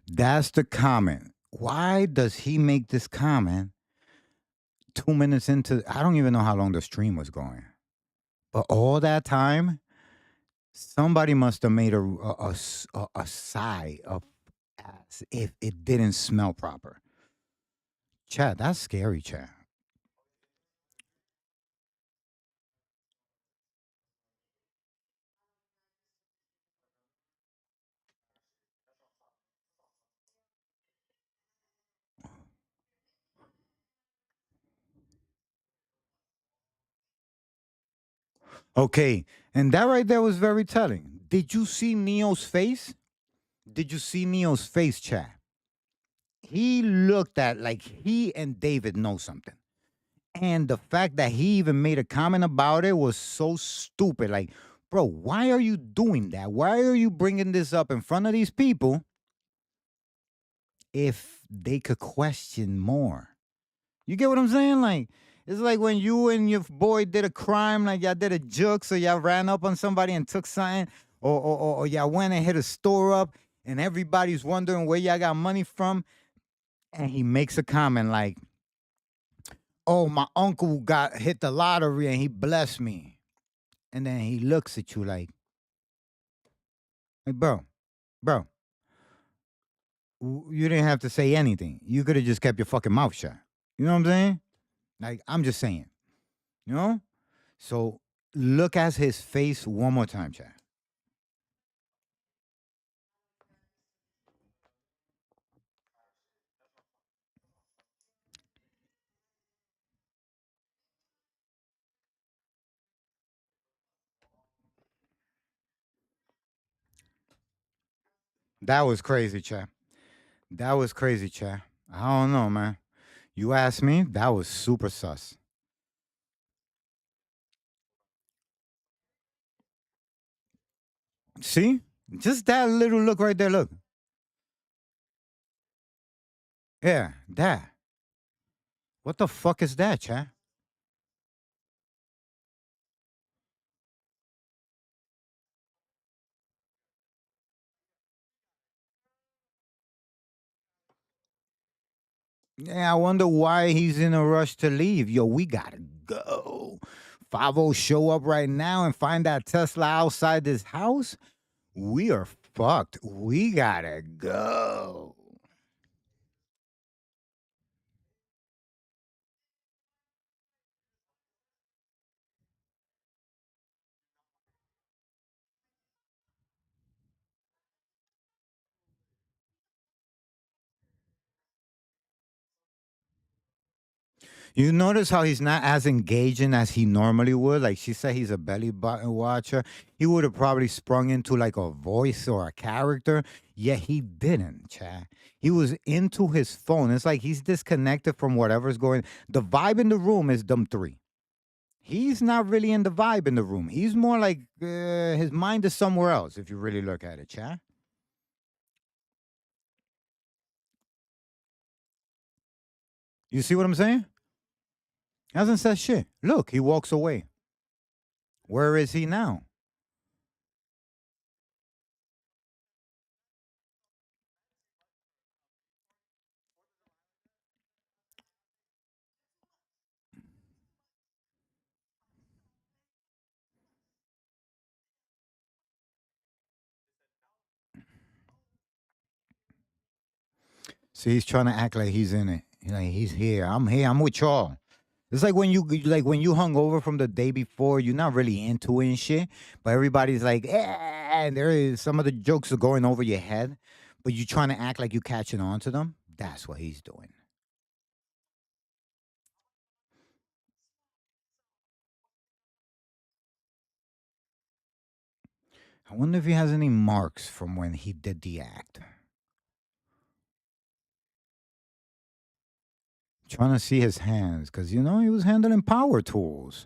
That's the comment. Why does he make this comment 2 minutes into? I don't even know how long the stream was going. But all that time, somebody must have made a sigh of as if it didn't smell proper. Chat, that's scary, chat. Okay, and that right there was very telling. Did you see Neo's face? Did you see Neo's face, chat? He looked at like he and David know something. And the fact that he even made a comment about it was so stupid. Like, bro, why are you doing that? Why are you bringing this up in front of these people if they could question more? You get what I'm saying? Like, it's like when you and your boy did a crime, like y'all did a joke, so y'all ran up on somebody and took something, or y'all went and hit a store up, and everybody's wondering where y'all got money from, and he makes a comment like, "Oh, my uncle got hit the lottery and he blessed me," and then he looks at you like, bro, bro, you didn't have to say anything. You could have just kept your fucking mouth shut. You know what I'm saying? Like, I'm just saying, you know? So look at his face one more time, chat. That was crazy, chat. That was crazy, chat. I don't know, man. You asked me, that was super sus. See? Just that little look right there, look. Yeah, that. What the fuck is that, chat? Yeah, I wonder why he's in a rush to leave. Yo, we gotta go. 5 show up right now and find that Tesla outside this house. We are fucked. We gotta go. You notice how he's not as engaging as he normally would? Like she said, he's a belly button watcher. He would have probably sprung into like a voice or a character, yet he didn't, Chad. He was into his phone. It's like he's disconnected from whatever's going. The vibe in the room is them three. He's not really in the vibe in the room. He's more like his mind is somewhere else. If you really look at it, Chad. You see what I'm saying? Hasn't said shit. Look, he walks away. Where is he now? See, he's trying to act like he's in it. Like he's here. I'm here. I'm with y'all. It's like when you hung over from the day before, you're not really into it and shit. But everybody's like, and there is some of the jokes are going over your head, but you're trying to act like you're catching on to them. That's what he's doing. I wonder if he has any marks from when he did the act. Trying to see his hands, because he was handling power tools.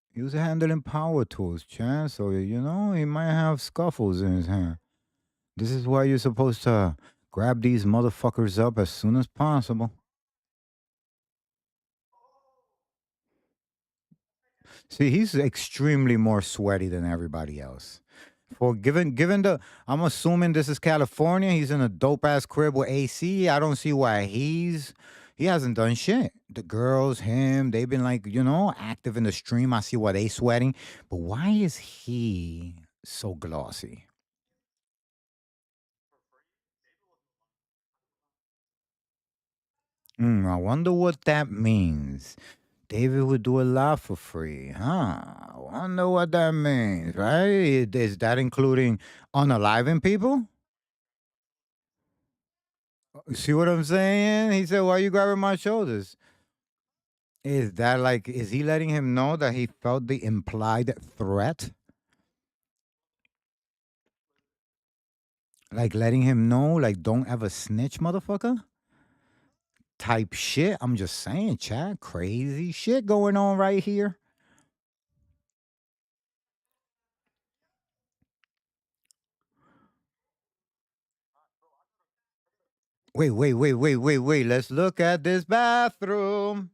He was handling power tools, Chan. So he might have scuffles in his hand. This is why you're supposed to grab these motherfuckers up as soon as possible. See, he's extremely more sweaty than everybody else. For given the, I'm assuming this is California. He's in a dope ass crib with AC. I don't see why he hasn't done shit. The girls, him, they've been like active in the stream. I see why they sweating, but why is he so glossy? I wonder what that means. David would do a lot for free, huh? I wonder what that means, right? Is that including unaliving people? See what I'm saying? He said, "Why you grabbing my shoulders?" Is that like, is he letting him know that he felt the implied threat? Like letting him know, like, don't ever snitch, motherfucker? Type shit. I'm just saying, chat. Crazy shit going on right here. Wait. Let's look at this bathroom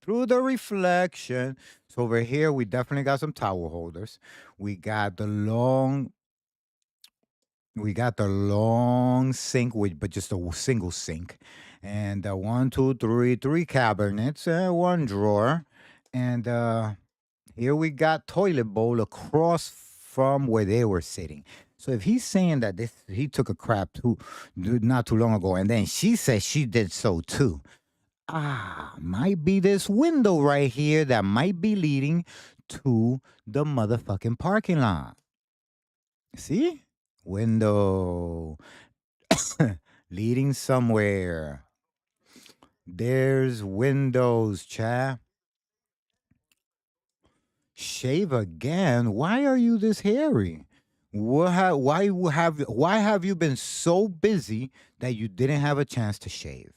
through the reflection. So over here, we definitely got some towel holders. We got the long We got the long sink, with but just a single sink, and one, two, three cabinets, one drawer, and here we got toilet bowl across from where they were sitting. So if he's saying that he took a crap not too long ago, and then she says she did so too. Might be this window right here that might be leading to the motherfucking parking lot. See? Window leading somewhere. There's windows, cha. Shave again? Why are you this hairy? Why have you been so busy that you didn't have a chance to shave?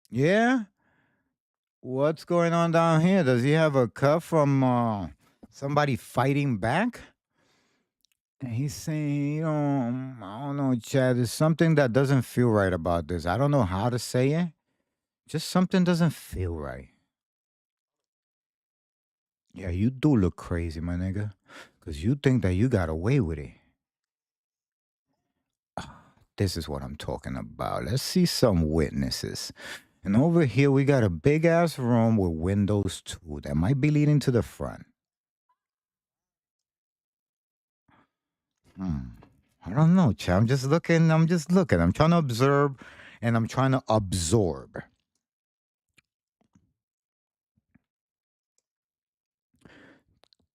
Yeah? What's going on down here? Does he have a cut from somebody fighting back? And he's saying, I don't know, Chad. There's something that doesn't feel right about this. I don't know how to say it. Just something doesn't feel right. Yeah, you do look crazy, my nigga. Because you think that you got away with it. This is what I'm talking about. Let's see some witnesses. And over here, we got a big ass room with windows too that might be leading to the front. Hmm. I don't know, Chad. I'm just looking. I'm trying to observe and I'm trying to absorb.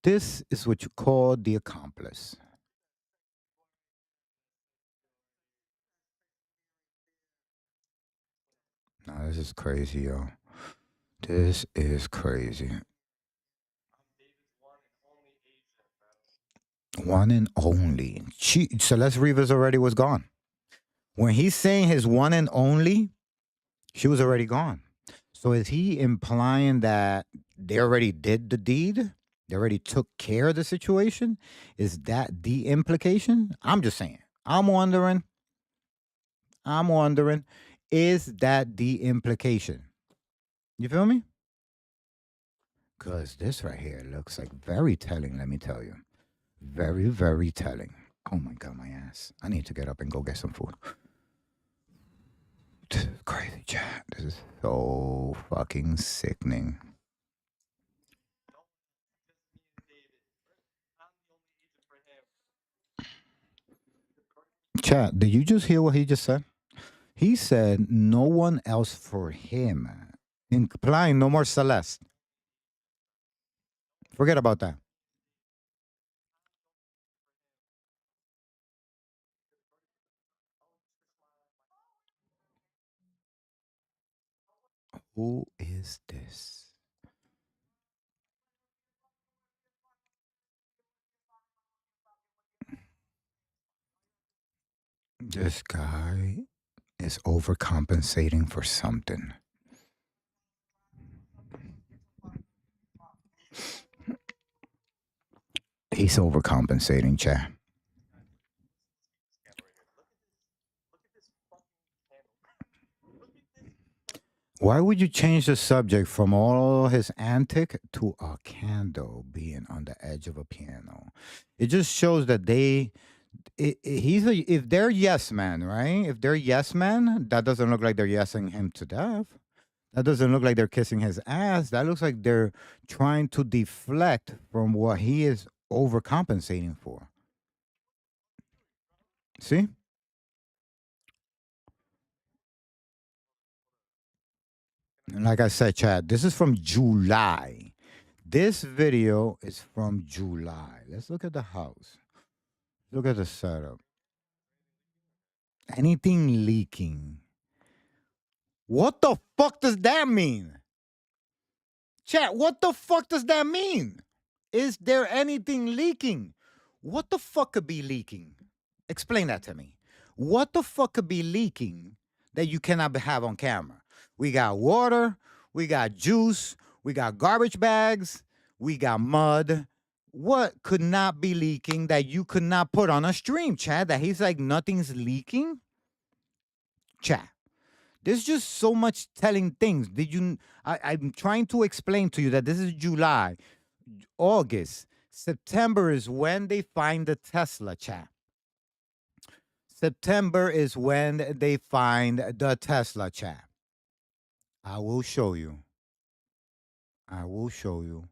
This is what you call the accomplice. Nah, this is crazy, yo. This is crazy. One and only. Celeste Rivas already was gone. When he's saying his one and only, she was already gone. So is he implying that they already did the deed? They already took care of the situation? Is that the implication? I'm just saying. I'm wondering. Is that the implication? You feel me? Because this right here looks like very telling, let me tell you. Very, very telling. Oh my God, my ass. I need to get up and go get some food. This is crazy, chat. This is so fucking sickening. Chat, did you just hear what he just said? He said no one else for him, implying no more Celeste. Forget about that. Who is this? This guy is overcompensating for something. He's overcompensating, chat. Why would you change the subject from all his antic to a candle being on the edge of a piano? It just shows that if they're yes men, right? If they're yes men, that doesn't look like they're yesing him to death. That doesn't look like they're kissing his ass. That looks like they're trying to deflect from what he is overcompensating for. See? And like I said, Chad, this is from July. This video is from July. Let's look at the house. Look at the setup. Anything leaking? What the fuck does that mean? Chat, what the fuck does that mean? Is there anything leaking? What the fuck could be leaking? Explain that to me. What the fuck could be leaking that you cannot have on camera? We got water, we got juice, we got garbage bags, we got mud. What could not be leaking that you could not put on a stream, Chad? That he's like, nothing's leaking? Chat. There's just so much telling things. I'm trying to explain to you that this is July, August, September is when they find the Tesla, chat. September is when they find the Tesla, chat. I will show you. I will show you.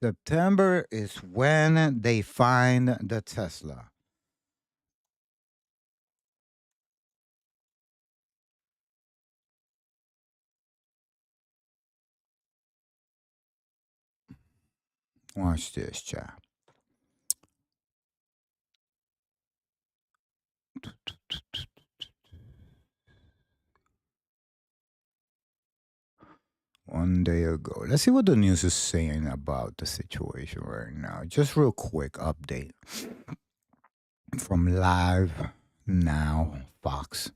September is when they find the Tesla. Watch this, chat. One day ago. Let's see what the news is saying about the situation right now. Just real quick update from Live Now Fox.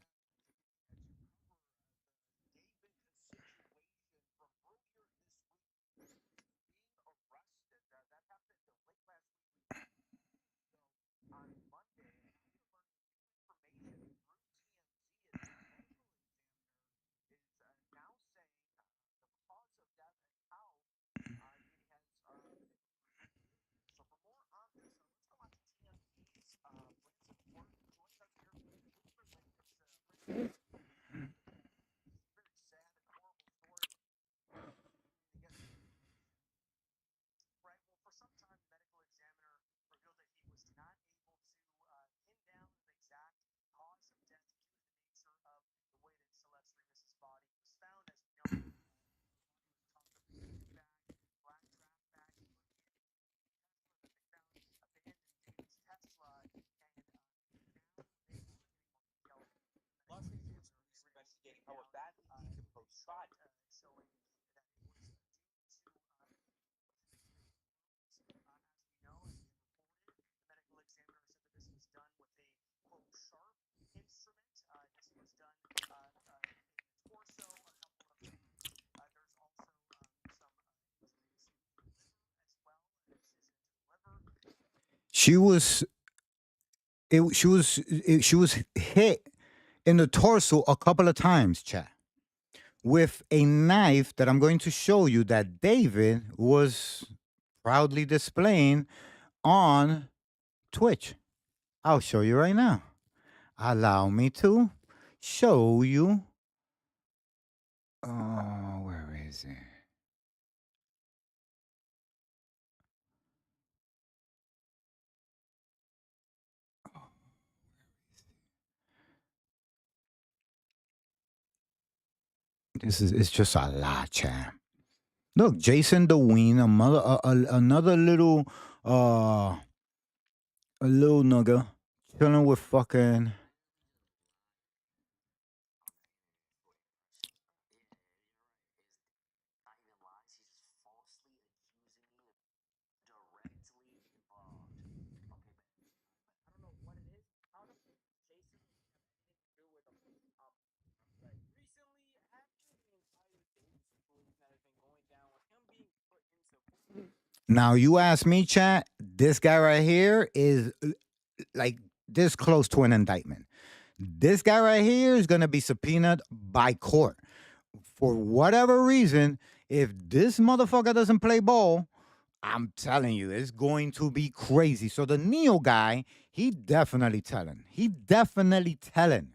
shot showing that it was due to as we know and been reported. The medical examiner said that this was done with a quote sharp instrument. This was done in the torso a couple of times. There's also some injuries to the liver as well, an incision into the liver. She was she was hit in the torso a couple of times, chat, with a knife that I'm going to show you that David was proudly displaying on Twitch. I'll show you right now. Allow me to show you. Oh, where is it? It's just a lot, chat. Look, Jason DeWeen, another little a little nugger chilling with fucking. Not even lies. He's just falsely accusing me of directly involved. Okay, but I don't know what it is. How does Jason have anything to do with a like recently after the entire David situation that has been going down with him being put into Now you ask me, chat. This guy right here is like this close to an indictment. This guy right here is gonna be subpoenaed by court for whatever reason. If this motherfucker doesn't play ball, I'm telling you, it's going to be crazy. So the Neo guy, he definitely telling. He definitely telling.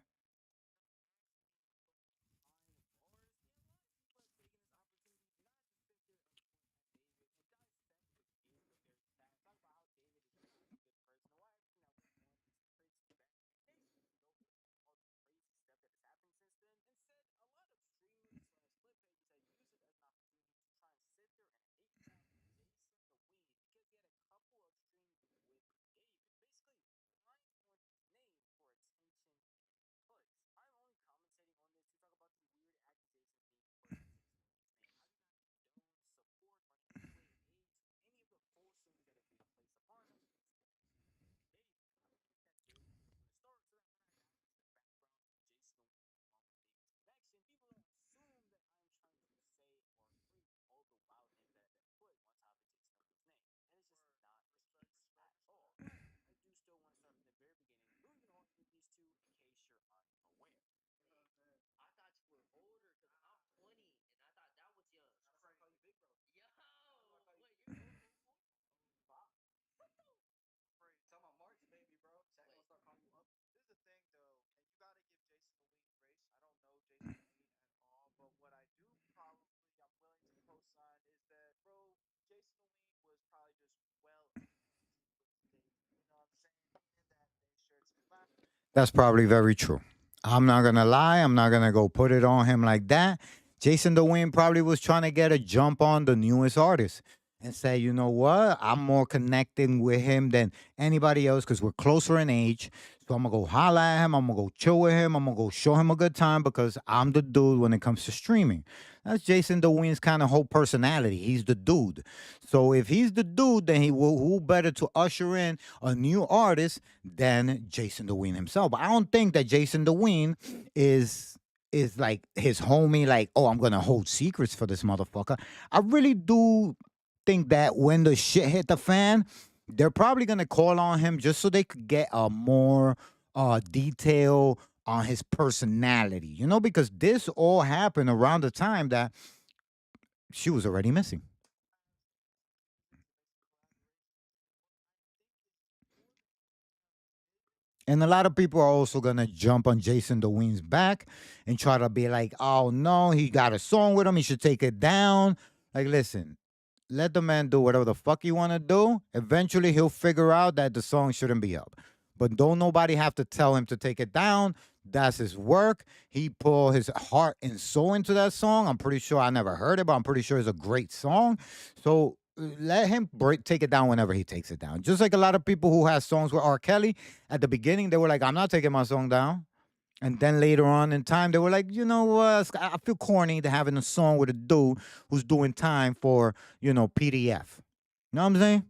That's probably very true. I'm not gonna lie. I'm not gonna go put it on him like that. Jason DeWine probably was trying to get a jump on the newest artist and say, you know what? I'm more connecting with him than anybody else because we're closer in age. So I'm gonna go holla at him. I'm gonna go chill with him. I'm gonna go show him a good time because I'm the dude when it comes to streaming. That's Jason DeWine's kind of whole personality. He's the dude. So if he's the dude, then who better to usher in a new artist than Jason DeWine himself. But I don't think that Jason DeWine is like his homie, like, oh, I'm gonna hold secrets for this motherfucker. I really do think that when the shit hit the fan, they're probably gonna call on him just so they could get a more detail on his personality, you know, because this all happened around the time that she was already missing. And a lot of people are also gonna jump on Jason DeWine's back and try to be like, "Oh no, he got a song with him. He should take it down." Like, listen, let the man do whatever the fuck he want to do. Eventually, he'll figure out that the song shouldn't be up. But don't nobody have to tell him to take it down. That's his work. He put his heart and soul into that song. I'm pretty sure I never heard it, but I'm pretty sure it's a great song. So let him take it down whenever he takes it down. Just like a lot of people who have songs with R. Kelly at the beginning, they were like, "I'm not taking my song down." And then later on in time, they were like, you know what? I feel corny to having a song with a dude who's doing time for, PDF. You know what I'm saying?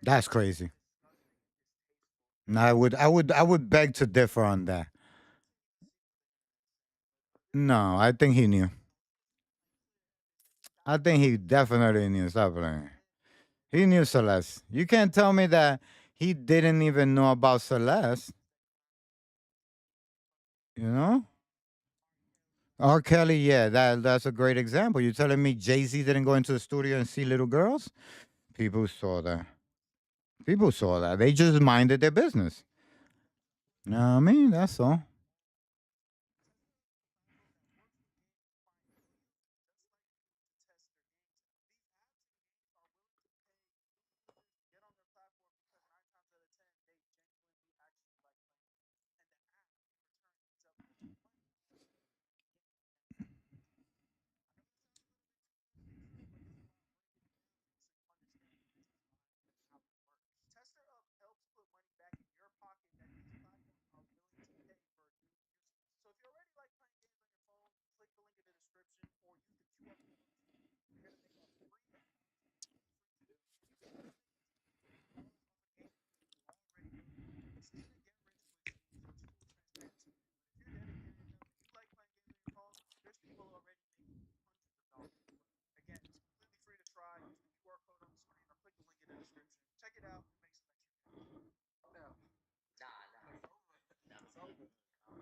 That's crazy. No, I would beg to differ on that. No, I think he knew. I think he definitely knew. Stop playing. He knew Celeste. You can't tell me that he didn't even know about Celeste. You know? R. Kelly, yeah, that's a great example. You're telling me Jay Z didn't go into the studio and see little girls? People saw that. People saw that. They just minded their business. You know what I mean? That's all.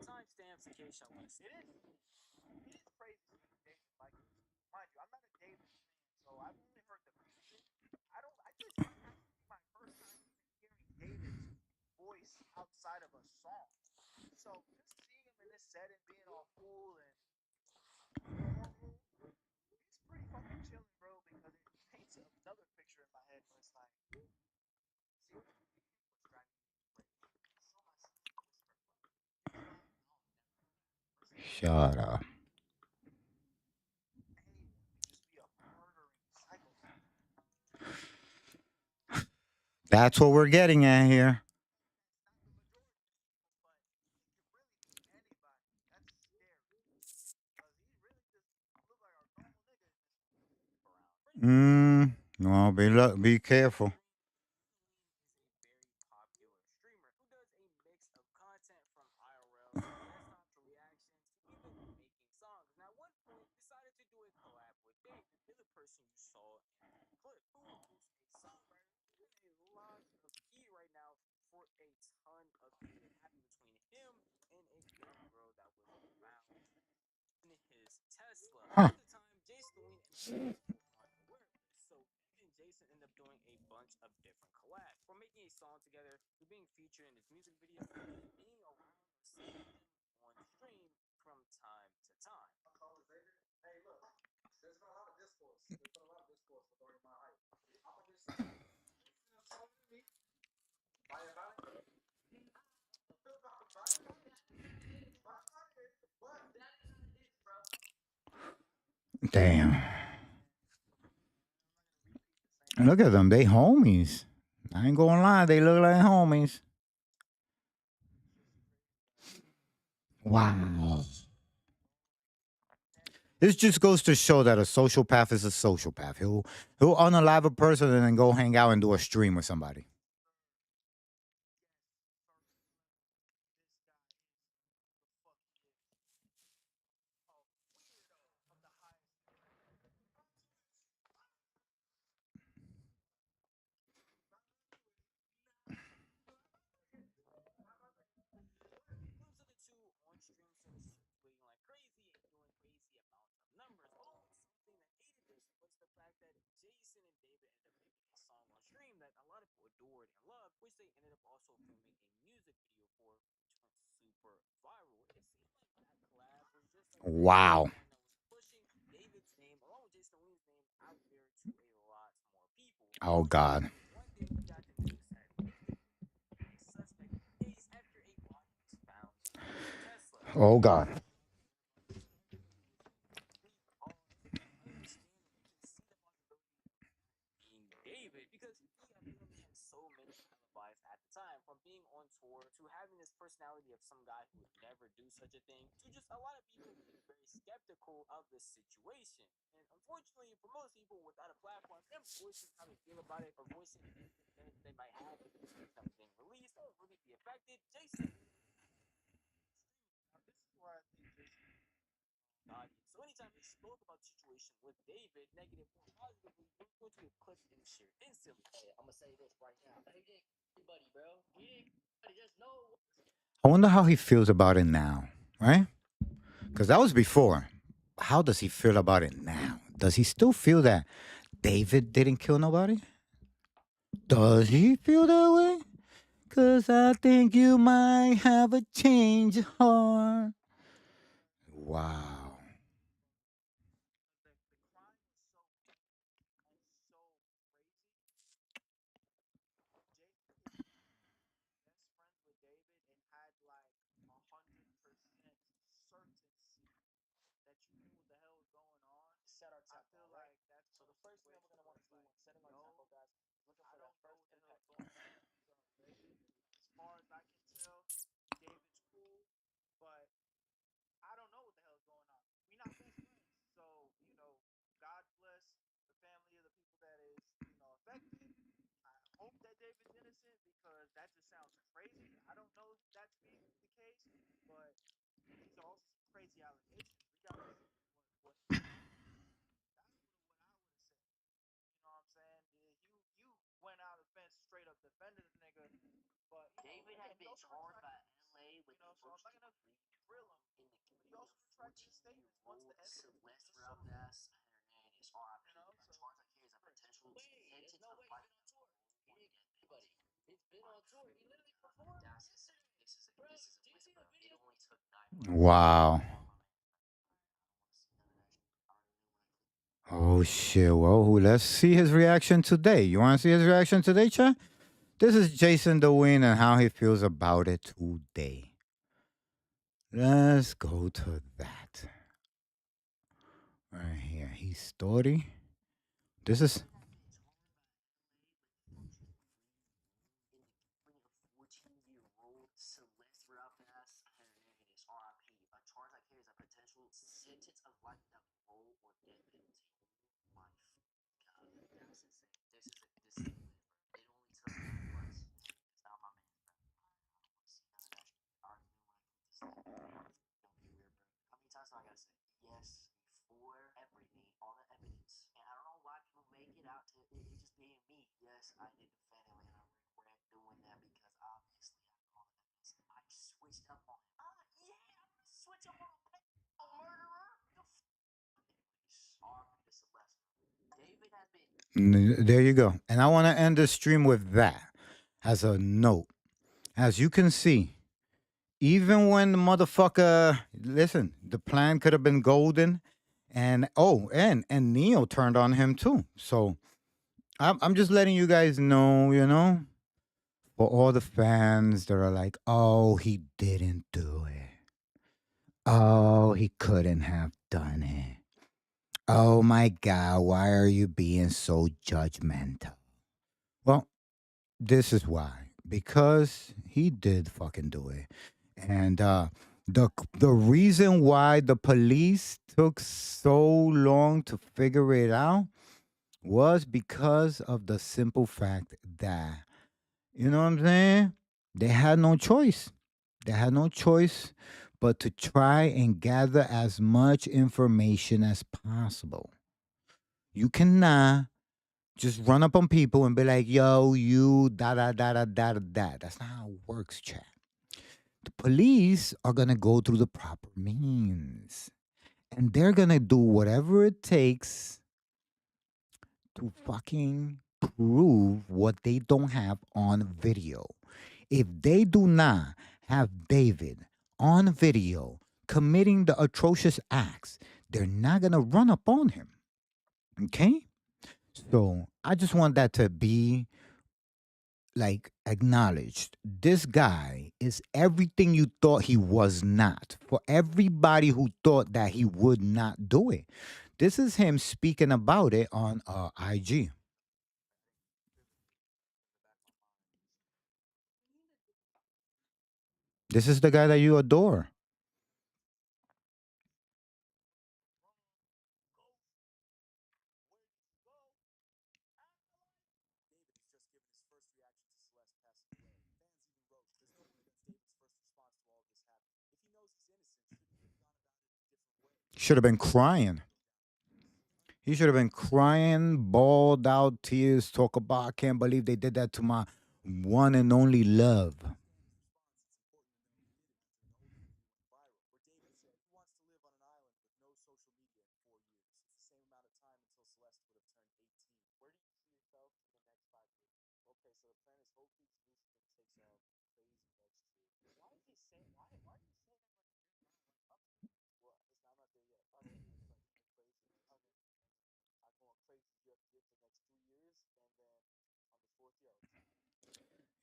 Timestamps in case y'all want to see. It is crazy seeing David like this. Mind you, I'm not a David fan, so I've only heard the music. This might actually be my first time even hearing David's voice outside of a song. So just seeing him in this setting, being all cool and normal, it's pretty fucking chilling, bro, because it paints another picture in my head where it's like, see, what's driving me crazy? So much Shut up. just be a murdering psychopath. That's what we're getting at here. No, be careful. Popular streamer who does a mix of content from IRL, desktop to reactions to even making songs. And at one point decided to do a collab with David, the other person you saw in the clip, who is a songwriter with a lot of heat right now for a ton of heat that happened between him and a young girl that was found in his Tesla. Huh. At the time, Jason Wayne and unaware of this, so him and Jason ended up doing a bunch of different collabs. From making a song together to being featured in his music video and being around or seeing him on stream from time to time. Hey, look, there's been a lot of discourse. Regarding my height. I'm gonna just say, me by about it. Damn. Look at them. They homies. I ain't gonna lie. They look like homies. Wow. This just goes to show that a sociopath is a sociopath. He'll unalive a person and then go hang out and do a stream with somebody. that Jason and David ended up making a song on stream that a lot of people adored and loved, which they ended up also filming a music video for, which went super viral. It seemed like that collab was just like Wow. one that was pushing David's name along with Jason Lee's name out there to a lot more people. Oh, God. One day we got the news that David is a suspect in the case after a body was found in his Tesla. Oh, God. David, because he evidently had so many alibis at the time, from being on tour to having this personality of some guy who would never do such a thing, to just a lot of people being very skeptical of the situation. And unfortunately, for most people without a platform, them voicing how they feel about it or voicing anything they might have if these things have been released won't really be affected. Jason. Now, this is where I think Jason audience. So anytime he spoke about the situation with David, negative or positively, we're going to get clipped and shared instantly. Hey, I'm gonna say this right now. Hey, get everybody, bro. Get everybody. There's no. I wonder how he feels about it now, right? Because that was before. How does he feel about it now? Does he still feel that David didn't kill nobody? Does he feel that way? Because I think you might have a change of heart. Wow. The crime was so big and so crazy. Jason was best friends with David and had like 100% certainty that you knew what the hell was going on. Set our tempo. I feel like that's so. The first thing we're gonna want to do when setting our tempo, guys, looking for that first impact going on. David, as far as I can tell, David's cool, but I don't know what the hell is going on. We not best friends, so God bless the family of the people that is affected. I hope that David's innocent because that just sounds crazy. I don't know if that to be the case, but these are also some crazy allegations. We gotta see what that's what I would have said. You know what I'm saying? You went out the fence straight up defended the nigga, but David had been charged by LA with so I'm not gonna grill him. But he also retracted his statements once the evidence was discovered. You know, so charged like he is a potential sentence of life or death. Buddy, he's been on tour. He literally performed yesterday. This is a whisper. It only took 9 months. Wow. Oh, shit. Well, let's see his reaction today. You want to see his reaction today, chat? This is Jason DeWin and how he feels about it today. Let's go to that. Right here. His story. This is. Celeste Ralph-Bass, her name is RIP. A charge that carries a potential sentence of life without parole or death penalty. My God, that's insane. This is a whisper. It only took 9 months. It's not my man. I don't want to see none of that. I already knew when I clicked this thing. Don't be weird, bro. How many times do I gotta say yes before everything, all the evidence? And I don't know why people make it out to it just being me. Yes, I did defend him, and I regret doing that because obviously after all the evidence, I switched up on him. Yeah, I'm gonna switch up on a murderer. The anyways, RP to Celeste. David has been. There you go. And I want to end the stream with that as a note. As you can see, even when the motherfucker, listen, the plan could have been golden. And and Neo turned on him too. So I'm just letting you guys know, for all the fans that are like, oh, he didn't do it. Oh, he couldn't have done it. Oh my God, why are you being so judgmental? Well, this is why. Because he did fucking do it. And the reason why the police took so long to figure it out was because of the simple fact that, you know what I'm saying? They had no choice. They had no choice but to try and gather as much information as possible. You cannot just run up on people and be like, yo, you, da da da da da da. That's not how it works, chat. The police are going to go through the proper means. And they're going to do whatever it takes to fucking prove what they don't have on video. If they do not have David on video committing the atrocious acts, they're not going to run up on him. Okay? So I just want that to be like acknowledged. This guy is everything you thought he was not. For everybody who thought that he would not do it, this is him speaking about it on IG. This is the guy that you adore. Should have been crying. He should have been crying, bawled out tears, talk about, I can't believe they did that to my one and only love.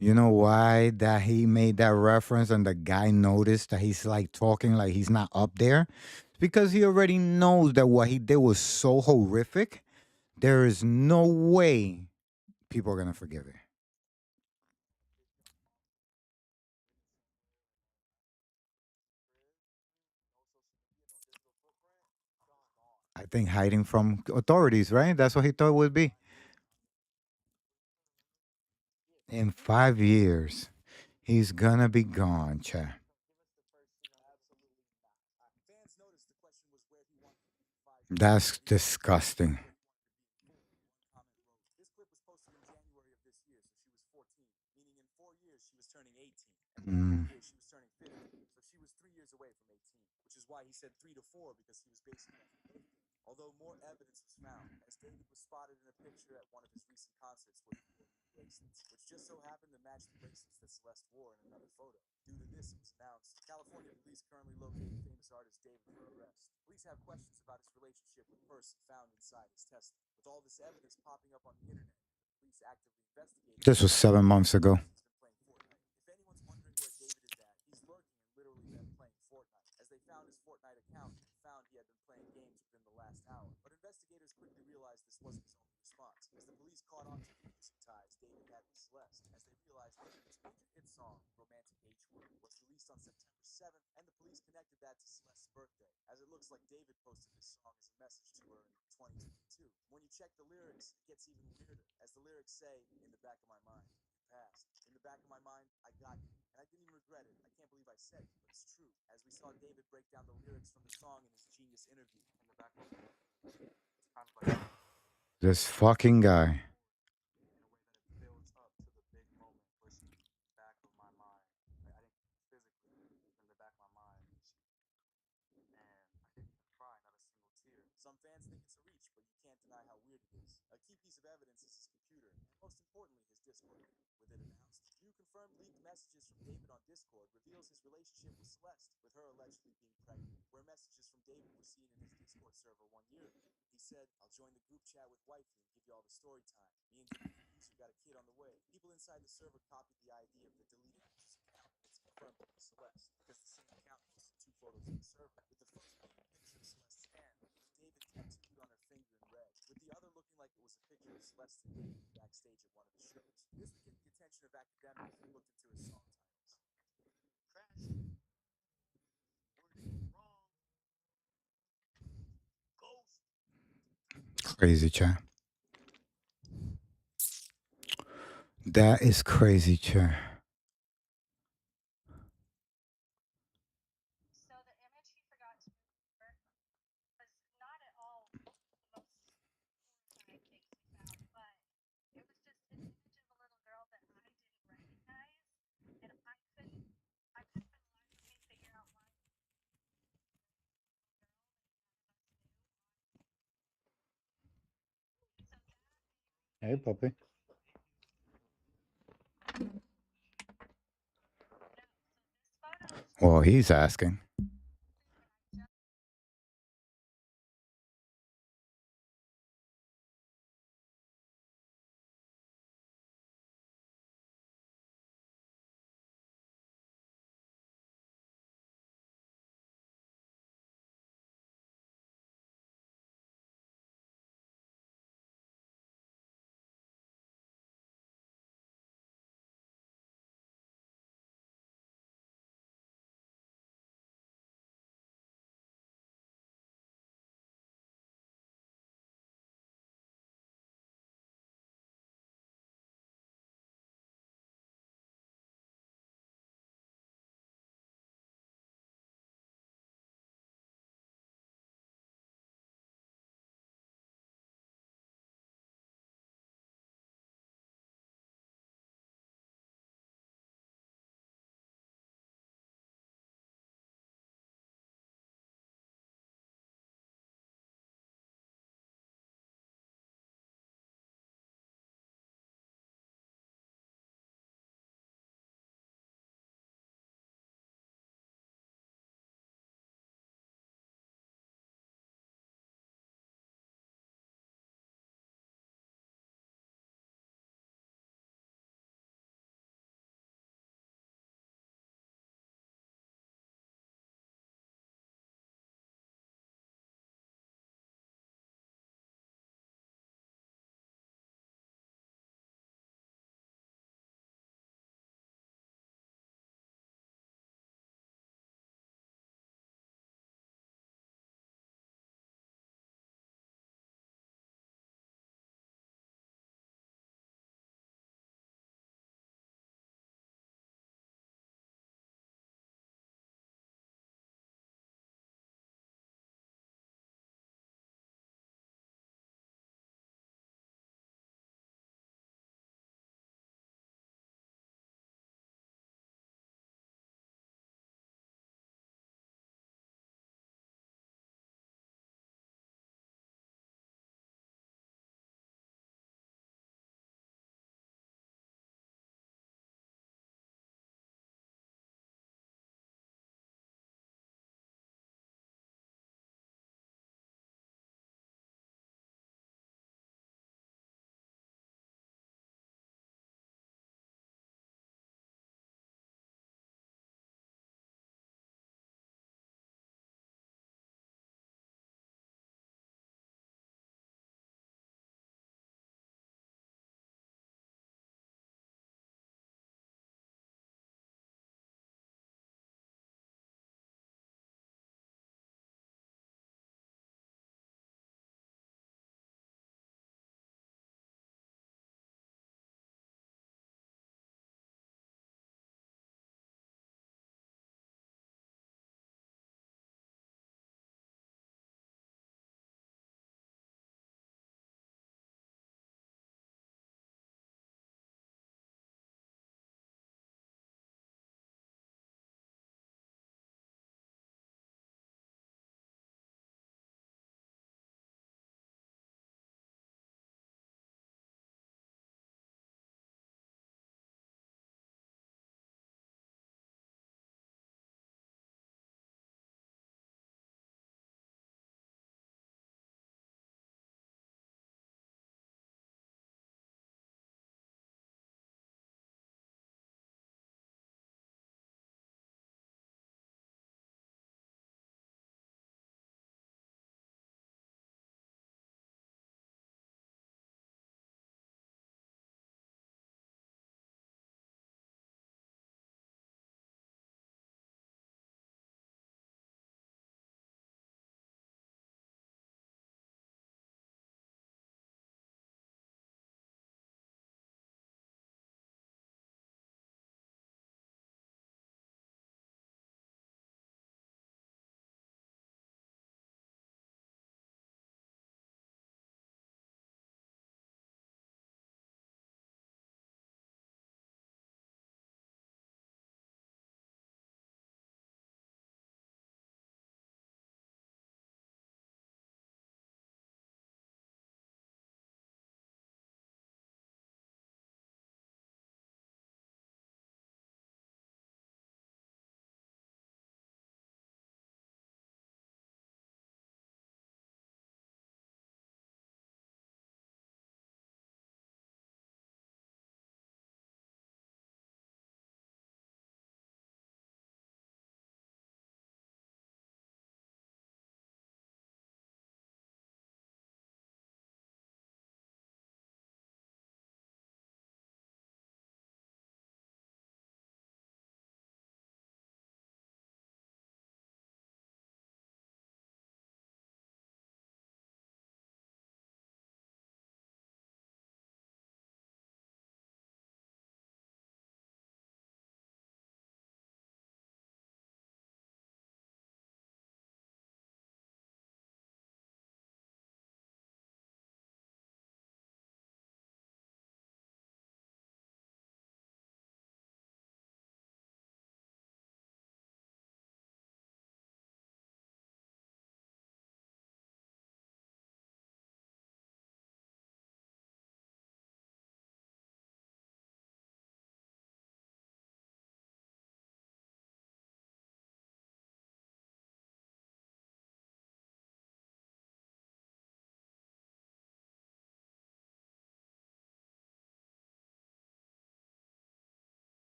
You know why that he made that reference and the guy noticed that he's like talking like he's not up there? It's because he already knows that what he did was so horrific. There is no way people are going to forgive it. I think hiding from authorities, right? That's what he thought it would be. In 5 years, he's going to be gone, Che. That's disgusting. Mm. This was 7 months ago. This fucking guy. Crazy, Che. That is crazy, Che. Hey, puppy. Well, he's asking.